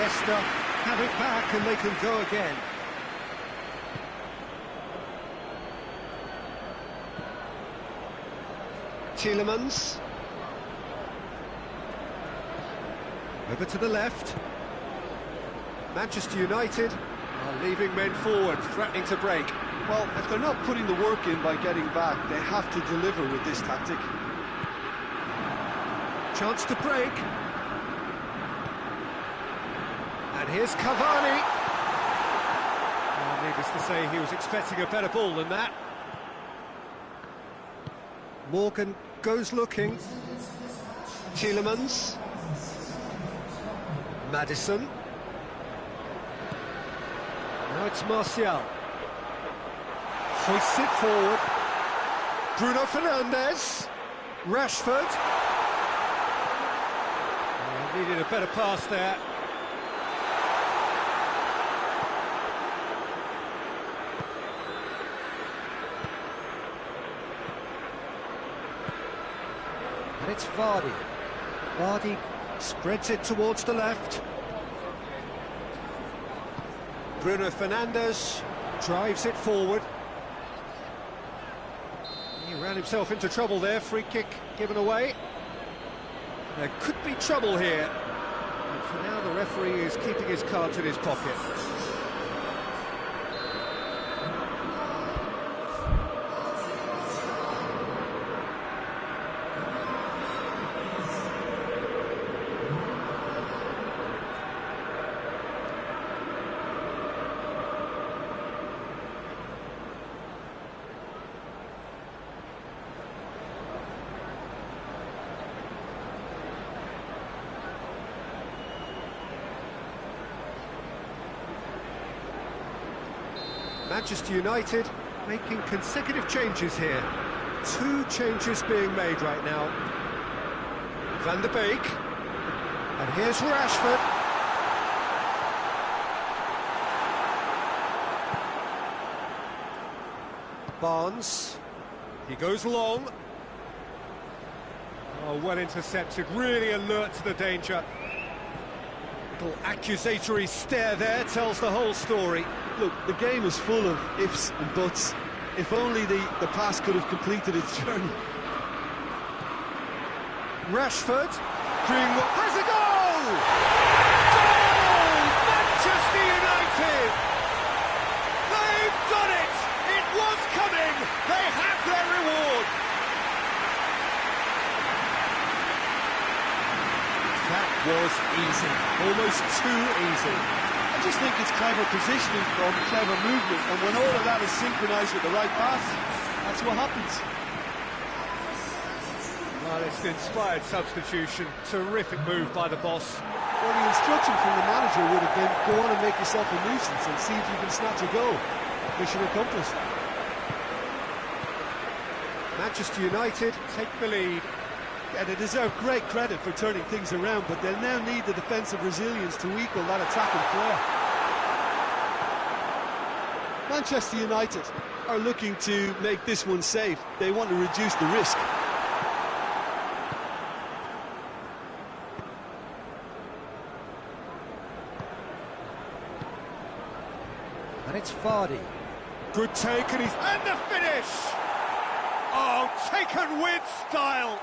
Speaker 4: Leicester have it back and they can go again. Tielemans. Over to the left. Manchester United are leaving men forward, threatening to break.
Speaker 3: Well, if they're not putting the work in by getting back, they have to deliver with this tactic.
Speaker 4: Chance to break. And here's Cavani. Well, needless to say, he was expecting a better ball than that. Morgan goes looking. Tielemans. Maddison. Now it's Martial. Hoists it forward. Bruno Fernandes. Rashford. Oh, needed a better pass there. And it's Vardy. Vardy spreads it towards the left. Bruno Fernandes drives it forward. He ran himself into trouble there, free kick given away. There could be trouble here. And for now, the referee is keeping his cards in his pocket. Manchester United making consecutive changes here. 2 changes being made right now. Van der Beek. And here's Rashford. Barnes. He goes long. Oh, well intercepted, really alert to the danger. Little accusatory stare there tells the whole story.
Speaker 3: Look, the game is full of ifs and buts. If only the pass could have completed its journey.
Speaker 4: Rashford, Greenwood has a goal! Goal! Manchester United! They've done it! It was coming! They have their reward! That was easy, almost too easy.
Speaker 2: I just think it's clever positioning from clever movement, and when all of that is synchronised with the right pass, that's what happens.
Speaker 4: Well, it's an inspired substitution. Terrific move by the boss.
Speaker 3: Well, the instruction from the manager would have been, go on and make yourself a nuisance and see if you can snatch a goal. Mission accomplished.
Speaker 4: Manchester United take the lead.
Speaker 3: Yeah, they deserve great credit for turning things around, but they'll now need the defensive resilience to equal that attacking flair. Manchester United are looking to make this one safe. They want to reduce the risk.
Speaker 4: And it's Vardy. Good take, and the finish! Oh, taken with style!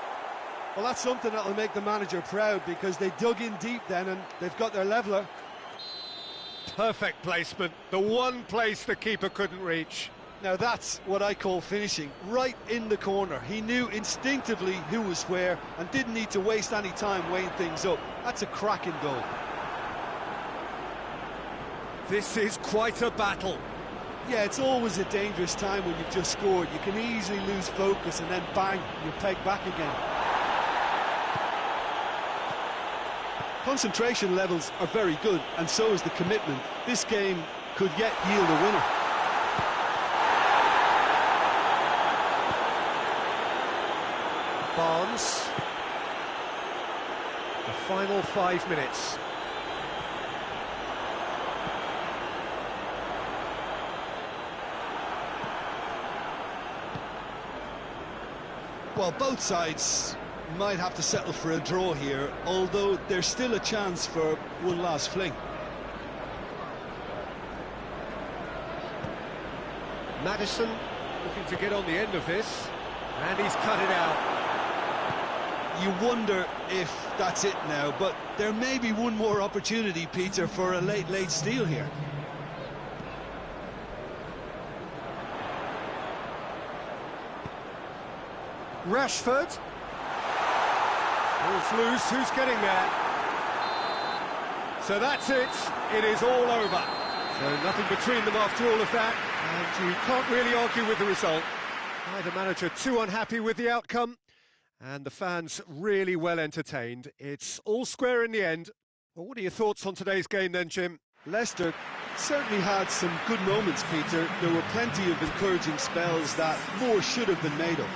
Speaker 3: Well, that's something that'll make the manager proud, because they dug in deep then and they've got their leveller.
Speaker 4: Perfect placement, the one place the keeper couldn't reach.
Speaker 3: Now that's what I call finishing, right in the corner. He knew instinctively who was where and didn't need to waste any time weighing things up. That's a cracking goal.
Speaker 4: This is quite a battle.
Speaker 3: Yeah, it's always a dangerous time when you've just scored. You can easily lose focus and then bang, you're pegged back again. Concentration levels are very good, and so is the commitment. This game could yet yield a winner.
Speaker 4: Barnes. The final 5 minutes.
Speaker 3: Well, both sides might have to settle for a draw here, although there's still a chance for one last fling.
Speaker 4: Maddison looking to get on the end of this, and he's cut it out.
Speaker 3: You wonder if that's it now, but there may be one more opportunity, Peter, for a late steal here.
Speaker 4: Rashford. Ball's loose, who's getting there? So that's it, it is all over. So nothing between them after all of that, and you can't really argue with the result. Neither manager too unhappy with the outcome, and the fans really well entertained. It's all square in the end. Well, what are your thoughts on today's game then, Jim?
Speaker 3: Leicester certainly had some good moments, Peter. There were plenty of encouraging spells that more should have been made of.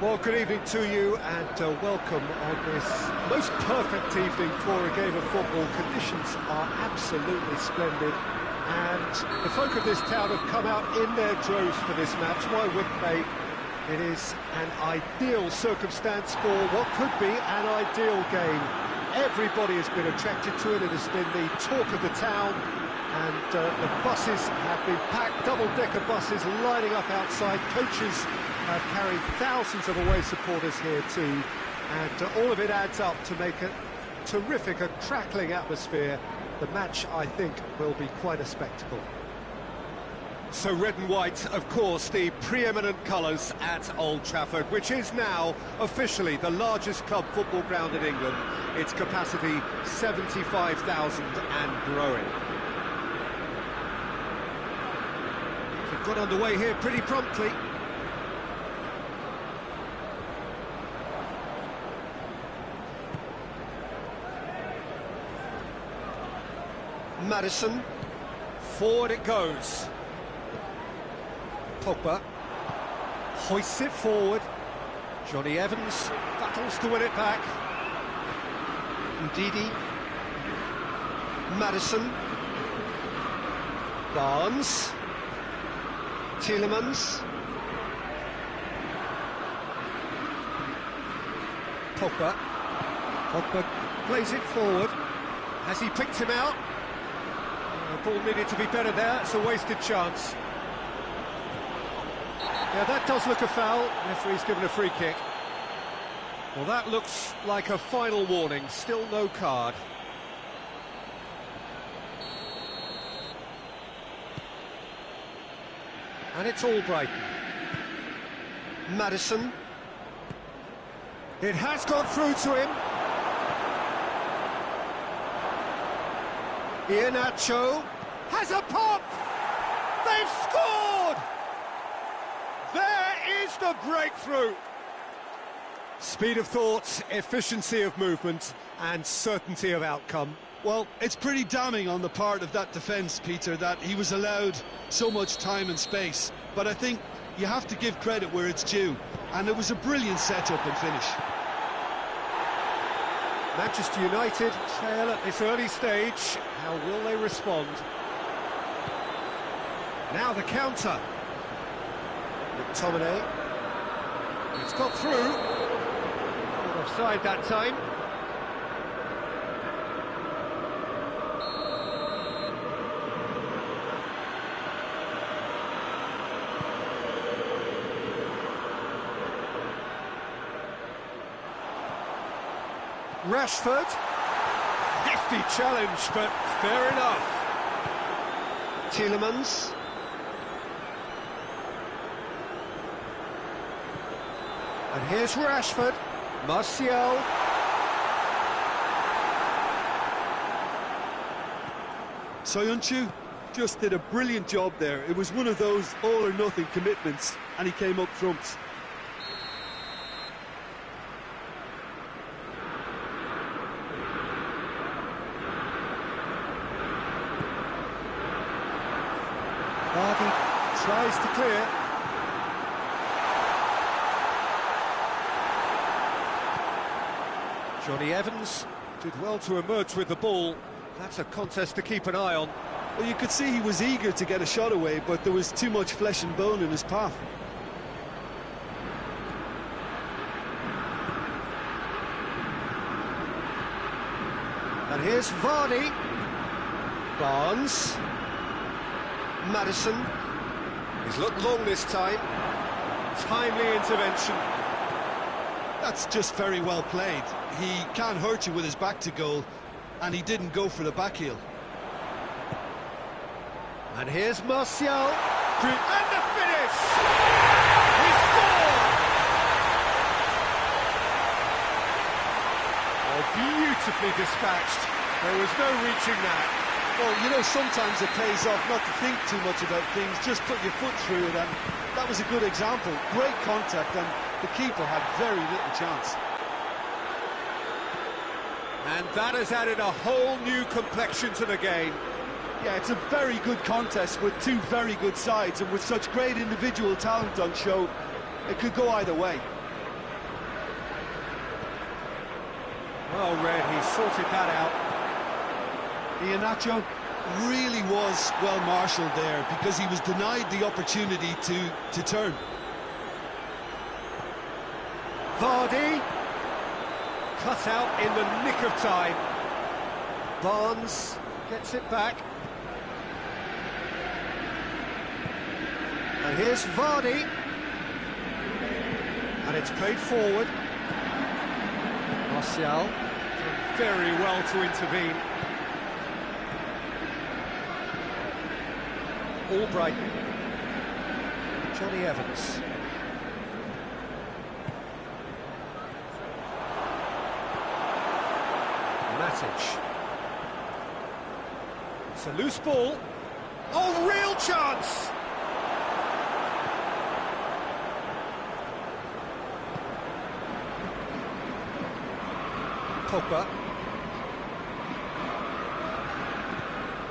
Speaker 1: Well, good evening to you and welcome on this most perfect evening for a game of football. Conditions are absolutely splendid and the folk of this town have come out in their droves for this match. Why wouldn't they? It is an ideal circumstance for what could be an ideal game. Everybody has been attracted to it. It has been the talk of the town and the buses have been packed, double-decker buses lining up outside. Coaches have carried thousands of away supporters here too, and all of it adds up to make a terrific, a crackling atmosphere. The match, I think, will be quite a spectacle.
Speaker 4: So red and white, of course, the preeminent colours at Old Trafford, which is now officially the largest club football ground in England. Its capacity 75,000 and growing.
Speaker 1: We've got underway here pretty promptly.
Speaker 4: Madison, forward it goes. Pogba hoists it forward. Johnny Evans battles to win it back. Ndidi, Madison, Barnes, Tielemans, Pogba plays it forward. Has he picked him out? The ball needed to be better there. It's a wasted chance. Yeah, that does look a foul. Referee's given a free kick. Well, that looks like a final warning. Still no card. And it's Albrighton. Madison. It has gone through to him. Iheanacho has a pop! They've scored! There is the breakthrough! Speed of thought, efficiency of movement, and certainty of outcome.
Speaker 3: Well, it's pretty damning on the part of that defence, Peter, that he was allowed so much time and space. But I think you have to give credit where it's due, and it was a brilliant set-up and finish.
Speaker 1: Manchester United trail at this early stage. How will they respond? Now the counter. McTominay. It's got through. Not offside that time. Rashford. Hefty challenge, but fair enough.
Speaker 4: Tielemans.
Speaker 1: And here's Rashford. Martial.
Speaker 3: Soyuncu just did a brilliant job there. It was one of those all-or-nothing commitments, and he came up trumps.
Speaker 1: Vardy tries to clear. Johnny Evans did well to emerge with the ball. That's a contest to keep an eye on.
Speaker 3: Well, you could see he was eager to get a shot away, but there was too much flesh and bone in his path.
Speaker 1: And here's Vardy.
Speaker 4: Barnes. Madison. He's looked long this time. Timely intervention.
Speaker 3: That's just very well played. He can't hurt you with his back to goal, and he didn't go for the back heel.
Speaker 1: And here's Martial. And the finish! He scored! Oh, beautifully dispatched. There was no reaching that.
Speaker 3: Well, you know, sometimes it pays off not to think too much about things, just put your foot through it, and that was a good example. Great contact, and the keeper had very little chance.
Speaker 4: And that has added a whole new complexion to the game.
Speaker 3: Yeah, it's a very good contest with two very good sides, and with such great individual talent on show, it could go either way.
Speaker 4: Well read, he sorted that out.
Speaker 3: Iheanacho really was well marshalled there because he was denied the opportunity to turn.
Speaker 4: Vardy, cut out in the nick of time. Barnes gets it back. And here's Vardy. And it's played forward. Martial done very well to intervene. Albrighton. Johnny Evans. Matic. It's a loose ball. Oh, real chance! Pogba.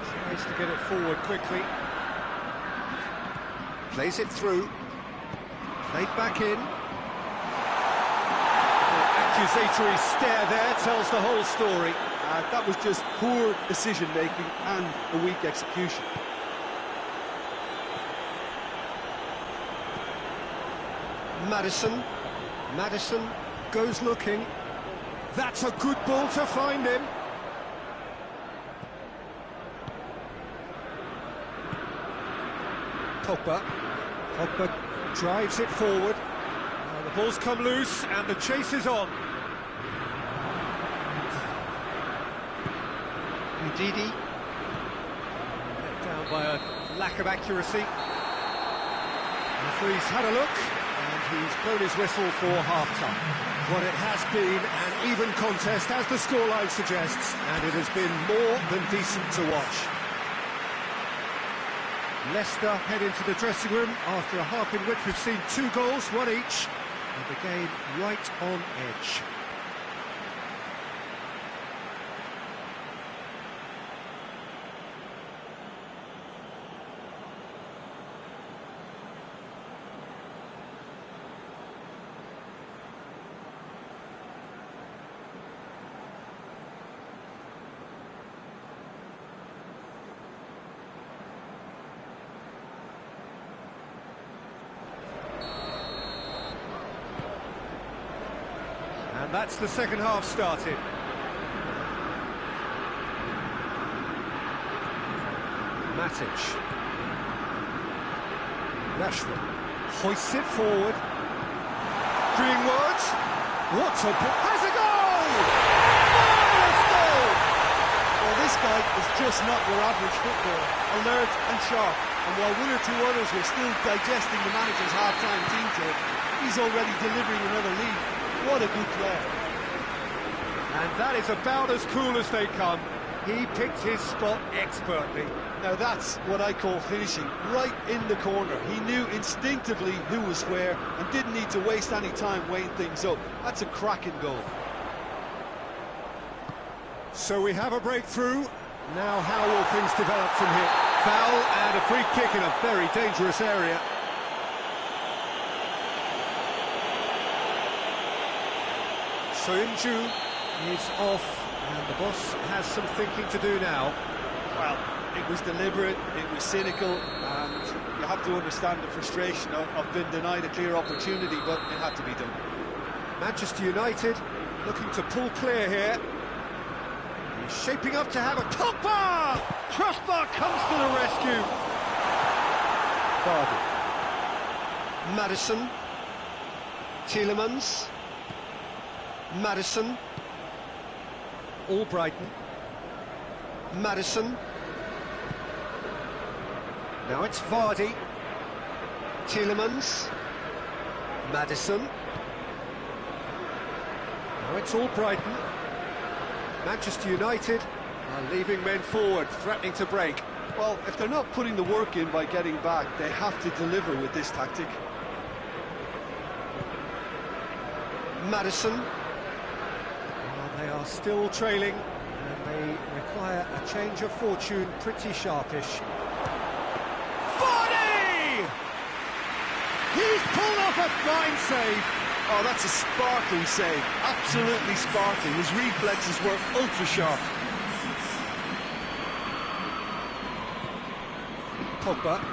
Speaker 4: Tries to get it forward quickly. Plays it through. Played back in. The accusatory stare there tells the whole story.
Speaker 2: That was just poor decision-making and a weak execution.
Speaker 1: Maddison goes looking. That's a good ball to find him. Pogba drives it forward. Now the ball's come loose and the chase is on. Ndidi, let down by a lack of accuracy. The referee's had a look and he's blown his whistle for half-time. Well, it has been an even contest, as the scoreline suggests, and it has been more than decent to watch. Leicester head into the dressing room after a half in which we've seen 2 goals, 1 each, and the game right on edge. And that's the second half started. Matic. Rashford hoists it forward. Greenwood. What a ball! Has a goal! Marvellous goal!
Speaker 2: Well, this guy is just not your average footballer. Alert and sharp. And while 1 or 2 others were still digesting the manager's half-time team talk, he's already delivering another lead. What a good player.
Speaker 1: And that is about as cool as they come. He picked his spot expertly.
Speaker 3: Now that's what I call finishing, right in the corner. He knew instinctively who was where and didn't need to waste any time weighing things up. That's a cracking goal.
Speaker 1: So we have a breakthrough. Now how will things develop from here? Foul and a free kick in a very dangerous area. Soyuncu is off, and the boss has some thinking to do now.
Speaker 2: Well, it was deliberate, it was cynical, and you have to understand the frustration of being denied a clear opportunity, but it had to be done.
Speaker 1: Manchester United looking to pull clear here. He's shaping up to have a Pogba! Crossbar comes to the rescue. Vardy. Maddison. Tielemans. Maddison. Albrighton. Maddison. Now it's Vardy. Tielemans. Maddison. Now it's Albrighton. Manchester United are leaving men forward, threatening to break.
Speaker 2: Well, if they're not putting the work in by getting back, they have to deliver with this tactic.
Speaker 1: Maddison. Well, they are still trailing, and they require a change of fortune, pretty sharpish. Vardy! He's pulled off a fine save.
Speaker 3: Oh, that's a sparkling save. Absolutely sparkling. His reflexes were ultra-sharp.
Speaker 1: Pogba.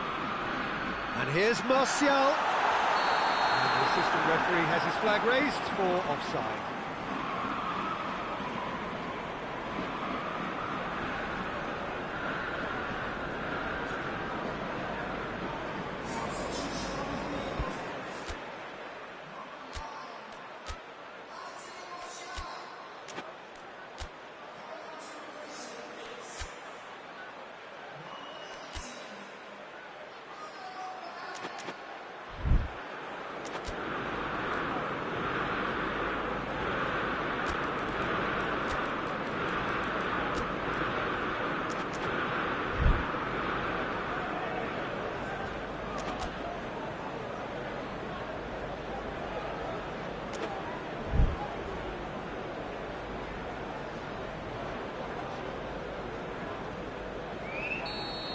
Speaker 1: And here's Martial. And the assistant referee has his flag raised for offside.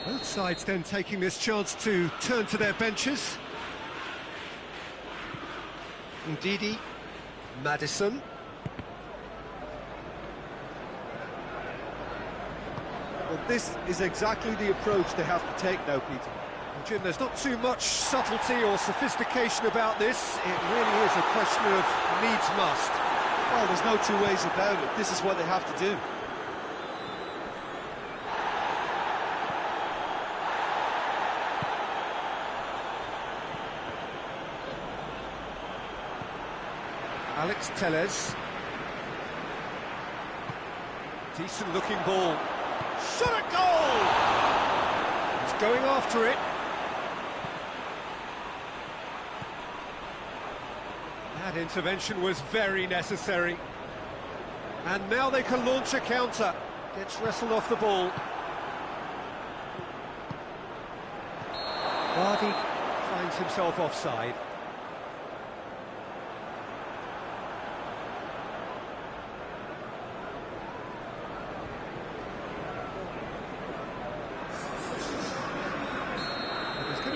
Speaker 1: Both sides then taking this chance to turn to their benches. Ndidi, Maddison.
Speaker 2: Well, this is exactly the approach they have to take now, Peter.
Speaker 1: Well, Jim, there's not too much subtlety or sophistication about this. It really is a question of needs must.
Speaker 2: Well, there's no two ways about it. This is what they have to do.
Speaker 1: Alex Telles. Decent looking ball. Shot at goal! He's going after it. That intervention was very necessary. And now they can launch a counter. Gets wrestled off the ball. Vardy finds himself offside.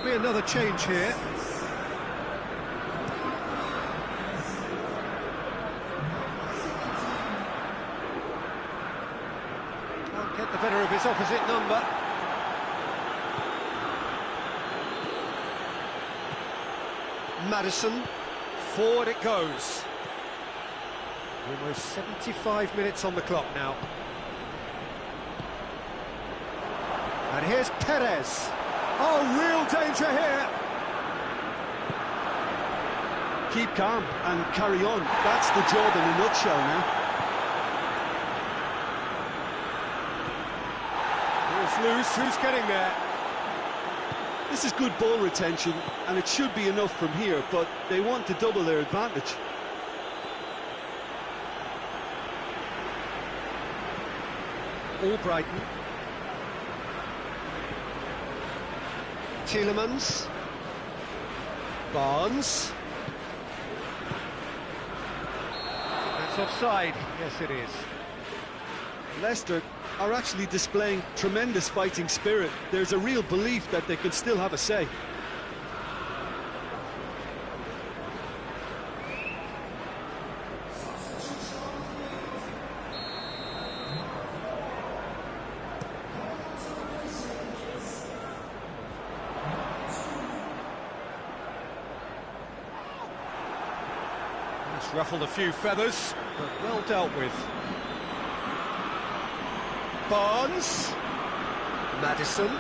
Speaker 1: Be another change here. Can't get the better of his opposite number. Maddison, forward it goes. Almost 75 minutes on the clock now. And here's Perez. Oh, real danger here.
Speaker 3: Keep calm and carry on. That's the job in a nutshell now.
Speaker 1: Here's loose, who's getting there?
Speaker 3: This is good ball retention, and it should be enough from here, but they want to double their advantage.
Speaker 1: Albrighton. Tielemans. Barnes. That's offside. Yes, it is.
Speaker 3: Leicester are actually displaying tremendous fighting spirit. There's a real belief that they can still have a say.
Speaker 1: It's ruffled a few feathers, but well dealt with. Barnes. Maddison.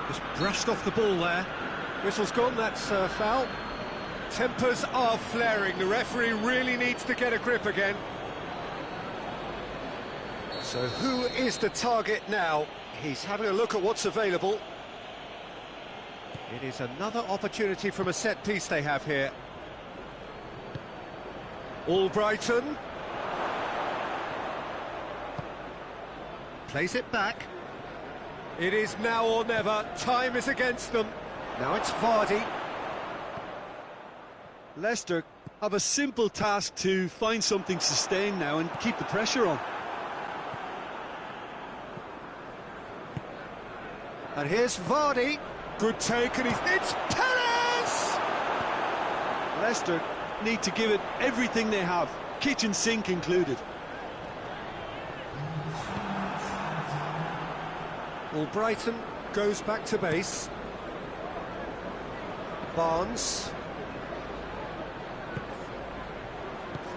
Speaker 1: Just brushed off the ball there. Whistle's gone, that's foul. Tempers are flaring. The referee really needs to get a grip again. So who is the target now? He's having a look at what's available. It is another opportunity from a set piece they have here. Albrighton. Plays it back. It is now or never. Time is against them. Now it's Vardy.
Speaker 3: Leicester have a simple task to find something sustained now and keep the pressure on.
Speaker 1: And here's Vardy. Good take, and it's Perez!
Speaker 3: Leicester need to give it everything they have, kitchen sink included.
Speaker 1: Well, Brighton goes back to base. Barnes.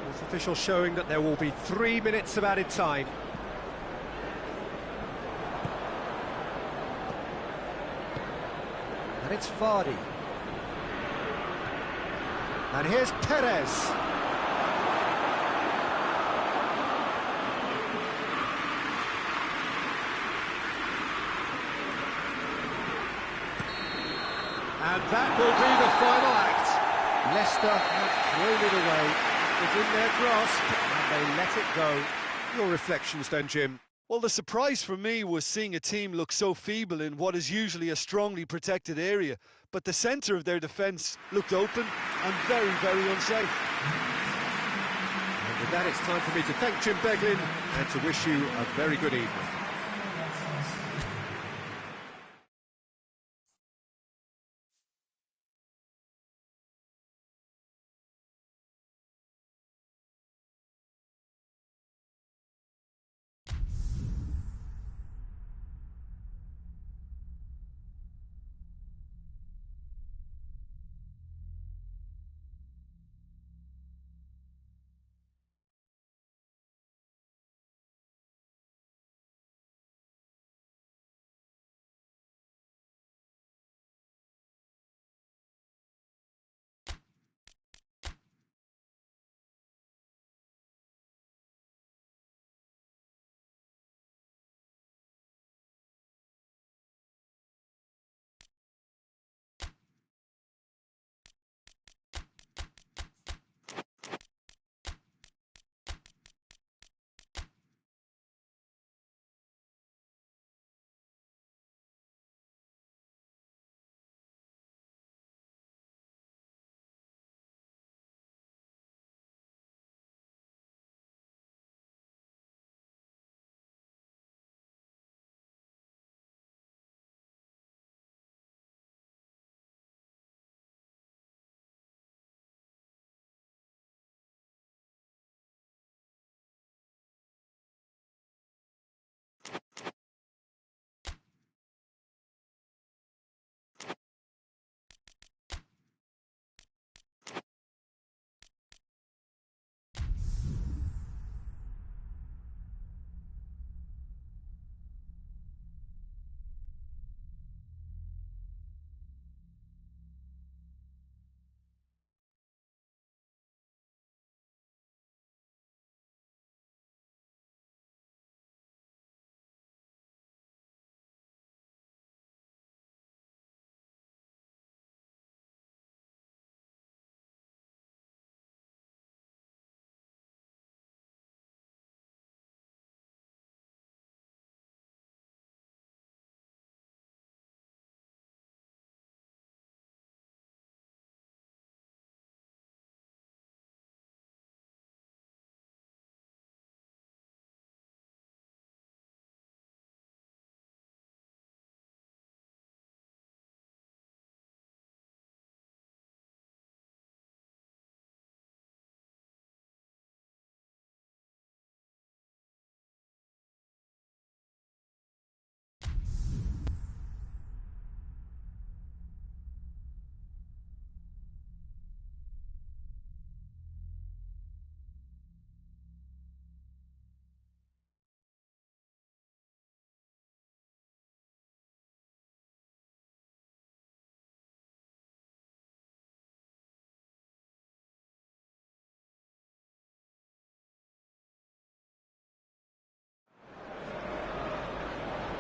Speaker 1: Fourth official showing that there will be 3 minutes of added time. And it's Vardy. And here's Perez. And that will be the final act. Leicester have thrown it away. It was in their grasp, and they let it go. Your reflections then, Jim?
Speaker 3: Well, the surprise for me was seeing a team look so feeble in what is usually a strongly protected area, but the centre of their defence looked open and very, very unsafe.
Speaker 1: And with that, it's time for me to thank Jim Beglin and to wish you a very good evening.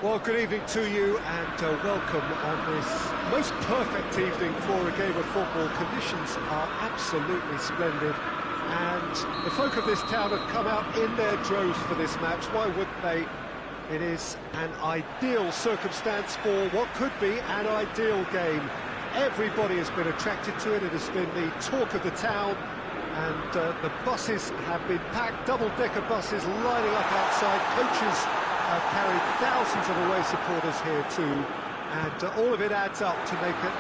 Speaker 1: Well, good evening to you and welcome on this most perfect evening for a game of football. Conditions are absolutely splendid and the folk of this town have come out in their droves for this match. Why wouldn't they? It is an ideal circumstance for what could be an ideal game. Everybody has been attracted to it. It has been the talk of the town and the buses have been packed, double-decker buses lining up outside. Coaches have carried thousands of away supporters here too, and all of it adds up to make it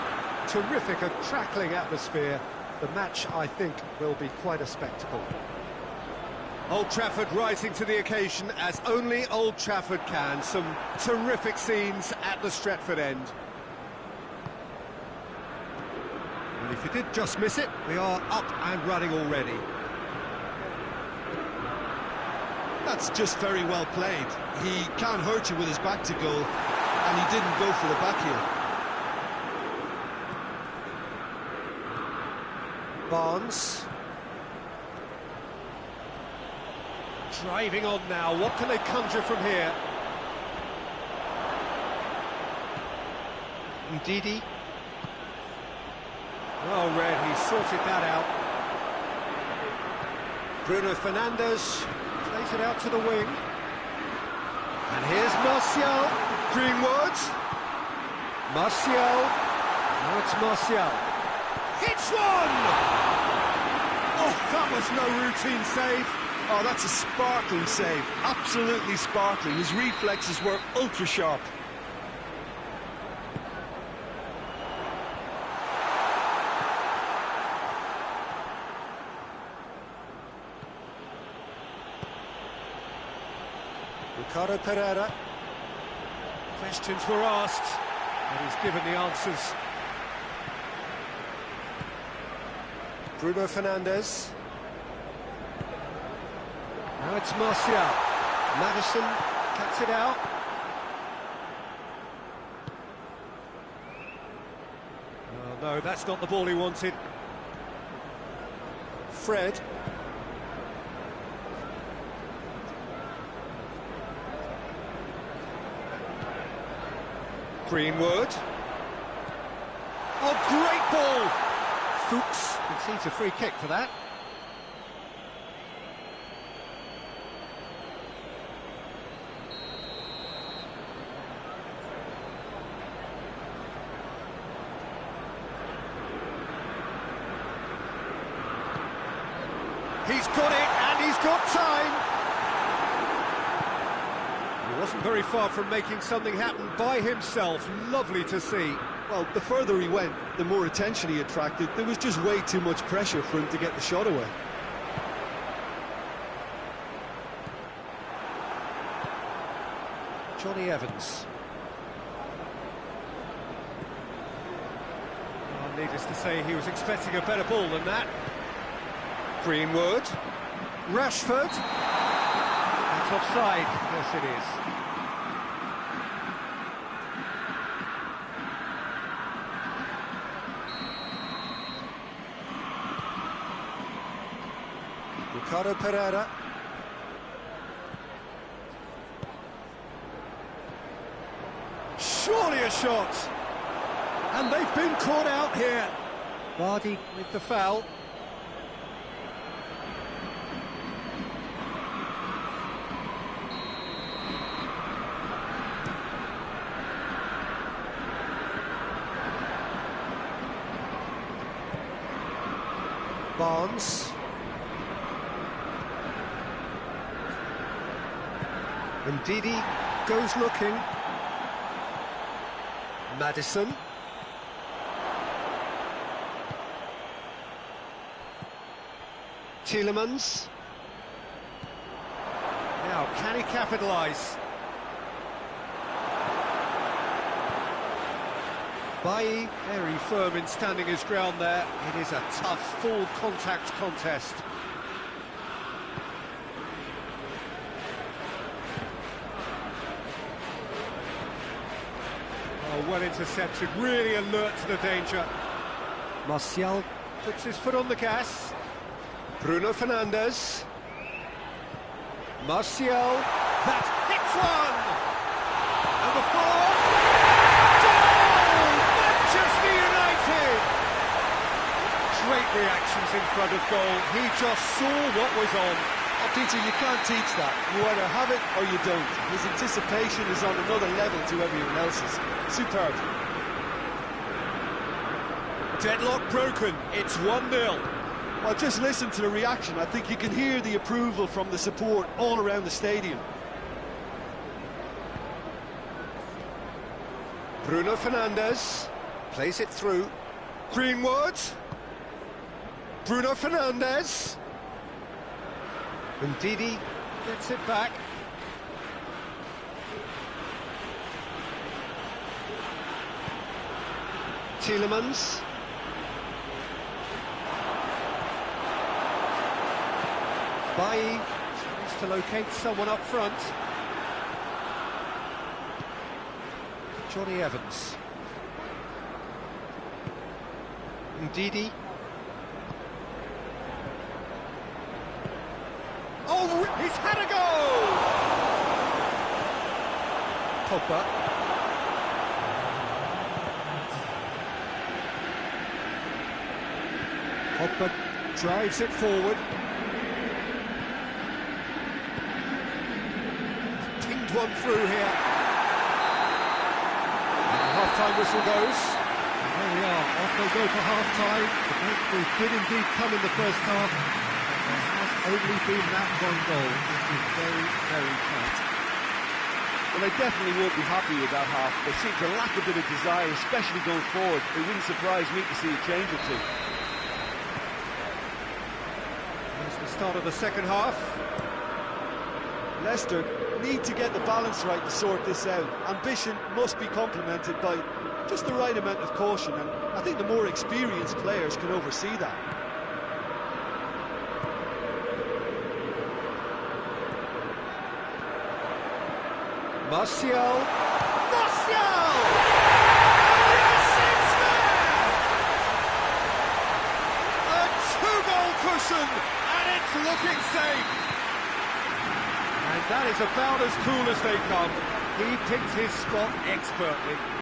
Speaker 1: terrific, a crackling atmosphere. The match, I think, will be quite a spectacle.
Speaker 4: Old Trafford rising to the occasion as only Old Trafford can. Some terrific scenes at the Stretford end. And if you did just miss it, we are up and running already.
Speaker 3: That's just very well played. He can't hurt you with his back to goal, and he didn't go for the back heel.
Speaker 1: Barnes. Driving on now, what can they conjure from here? Ndidi. Well read, he sorted that out. Bruno Fernandes plays it out to the wing. And here's Martial.
Speaker 4: Greenwood.
Speaker 1: Martial. Now it's Martial.
Speaker 4: Hits one! Oh, that was no routine save.
Speaker 3: Oh, that's a sparkling save. Absolutely sparkling. His reflexes were ultra sharp.
Speaker 1: Ricardo Pereira. Questions were asked, and he's given the answers. Bruno Fernandes. Now it's Martial. Maddison cuts it out. Oh, no, that's not the ball he wanted. Fred.
Speaker 4: Greenwood. Oh, great ball!
Speaker 1: Fuchs concedes a free kick for that. He's got it, and he's got time. He wasn't very far from making something happen by himself. Lovely to see.
Speaker 3: Well, the further he went, the more attention he attracted. There was just way too much pressure for him to get the shot away.
Speaker 1: Johnny Evans. Oh, needless to say, he was expecting a better ball than that.
Speaker 4: Greenwood.
Speaker 1: Rashford. That's offside. Yes, it is. Ricardo Pereira. Surely a shot. And they've been caught out here. Vardy with the foul. Barnes. And Ndidi goes looking. Maddison. Tielemans. Now, can he capitalise? Bailly, very firm in standing his ground there. It is a tough, full contact contest. Oh, well intercepted, really alert to the danger. Martial puts his foot on the gas. Bruno Fernandes. Martial, that hits one! And the four. Manchester United! Great reactions in front of goal. He just saw what was on.
Speaker 3: Oh, Peter, you can't teach that. You either have it or you don't. His anticipation is on another level to everyone else's. Superb.
Speaker 1: Deadlock broken. It's 1-0.
Speaker 3: Well, just listen to the reaction. I think you can hear the approval from the support all around the stadium.
Speaker 4: Bruno Fernandes plays it through. Greenwood. Bruno Fernandes. And Didi gets it back. Tielemans. Bailly tries to locate someone up front. Johnny Evans. Ndidi. Oh, he's had a goal! Pogba. Pogba drives it forward. He's pinged one through here. Half-time whistle goes. And there we are, off they go for half-time. The breakthrough did indeed come in the first half. There has only been that one goal, which is very, very tight.
Speaker 2: Well, they definitely won't be happy with that half. They seem to lack a bit of desire, especially going forward. It wouldn't surprise me to see a change or two.
Speaker 4: Here's the start of the second half.
Speaker 2: Leicester need to get the balance right to sort this out. Ambition must be complemented by just the right amount of caution, and I think the more experienced players can oversee that.
Speaker 4: Martial! Martial! Yes, it's there! A two-goal cushion, and it's looking safe. And that is about as cool as they come. He picked his spot expertly.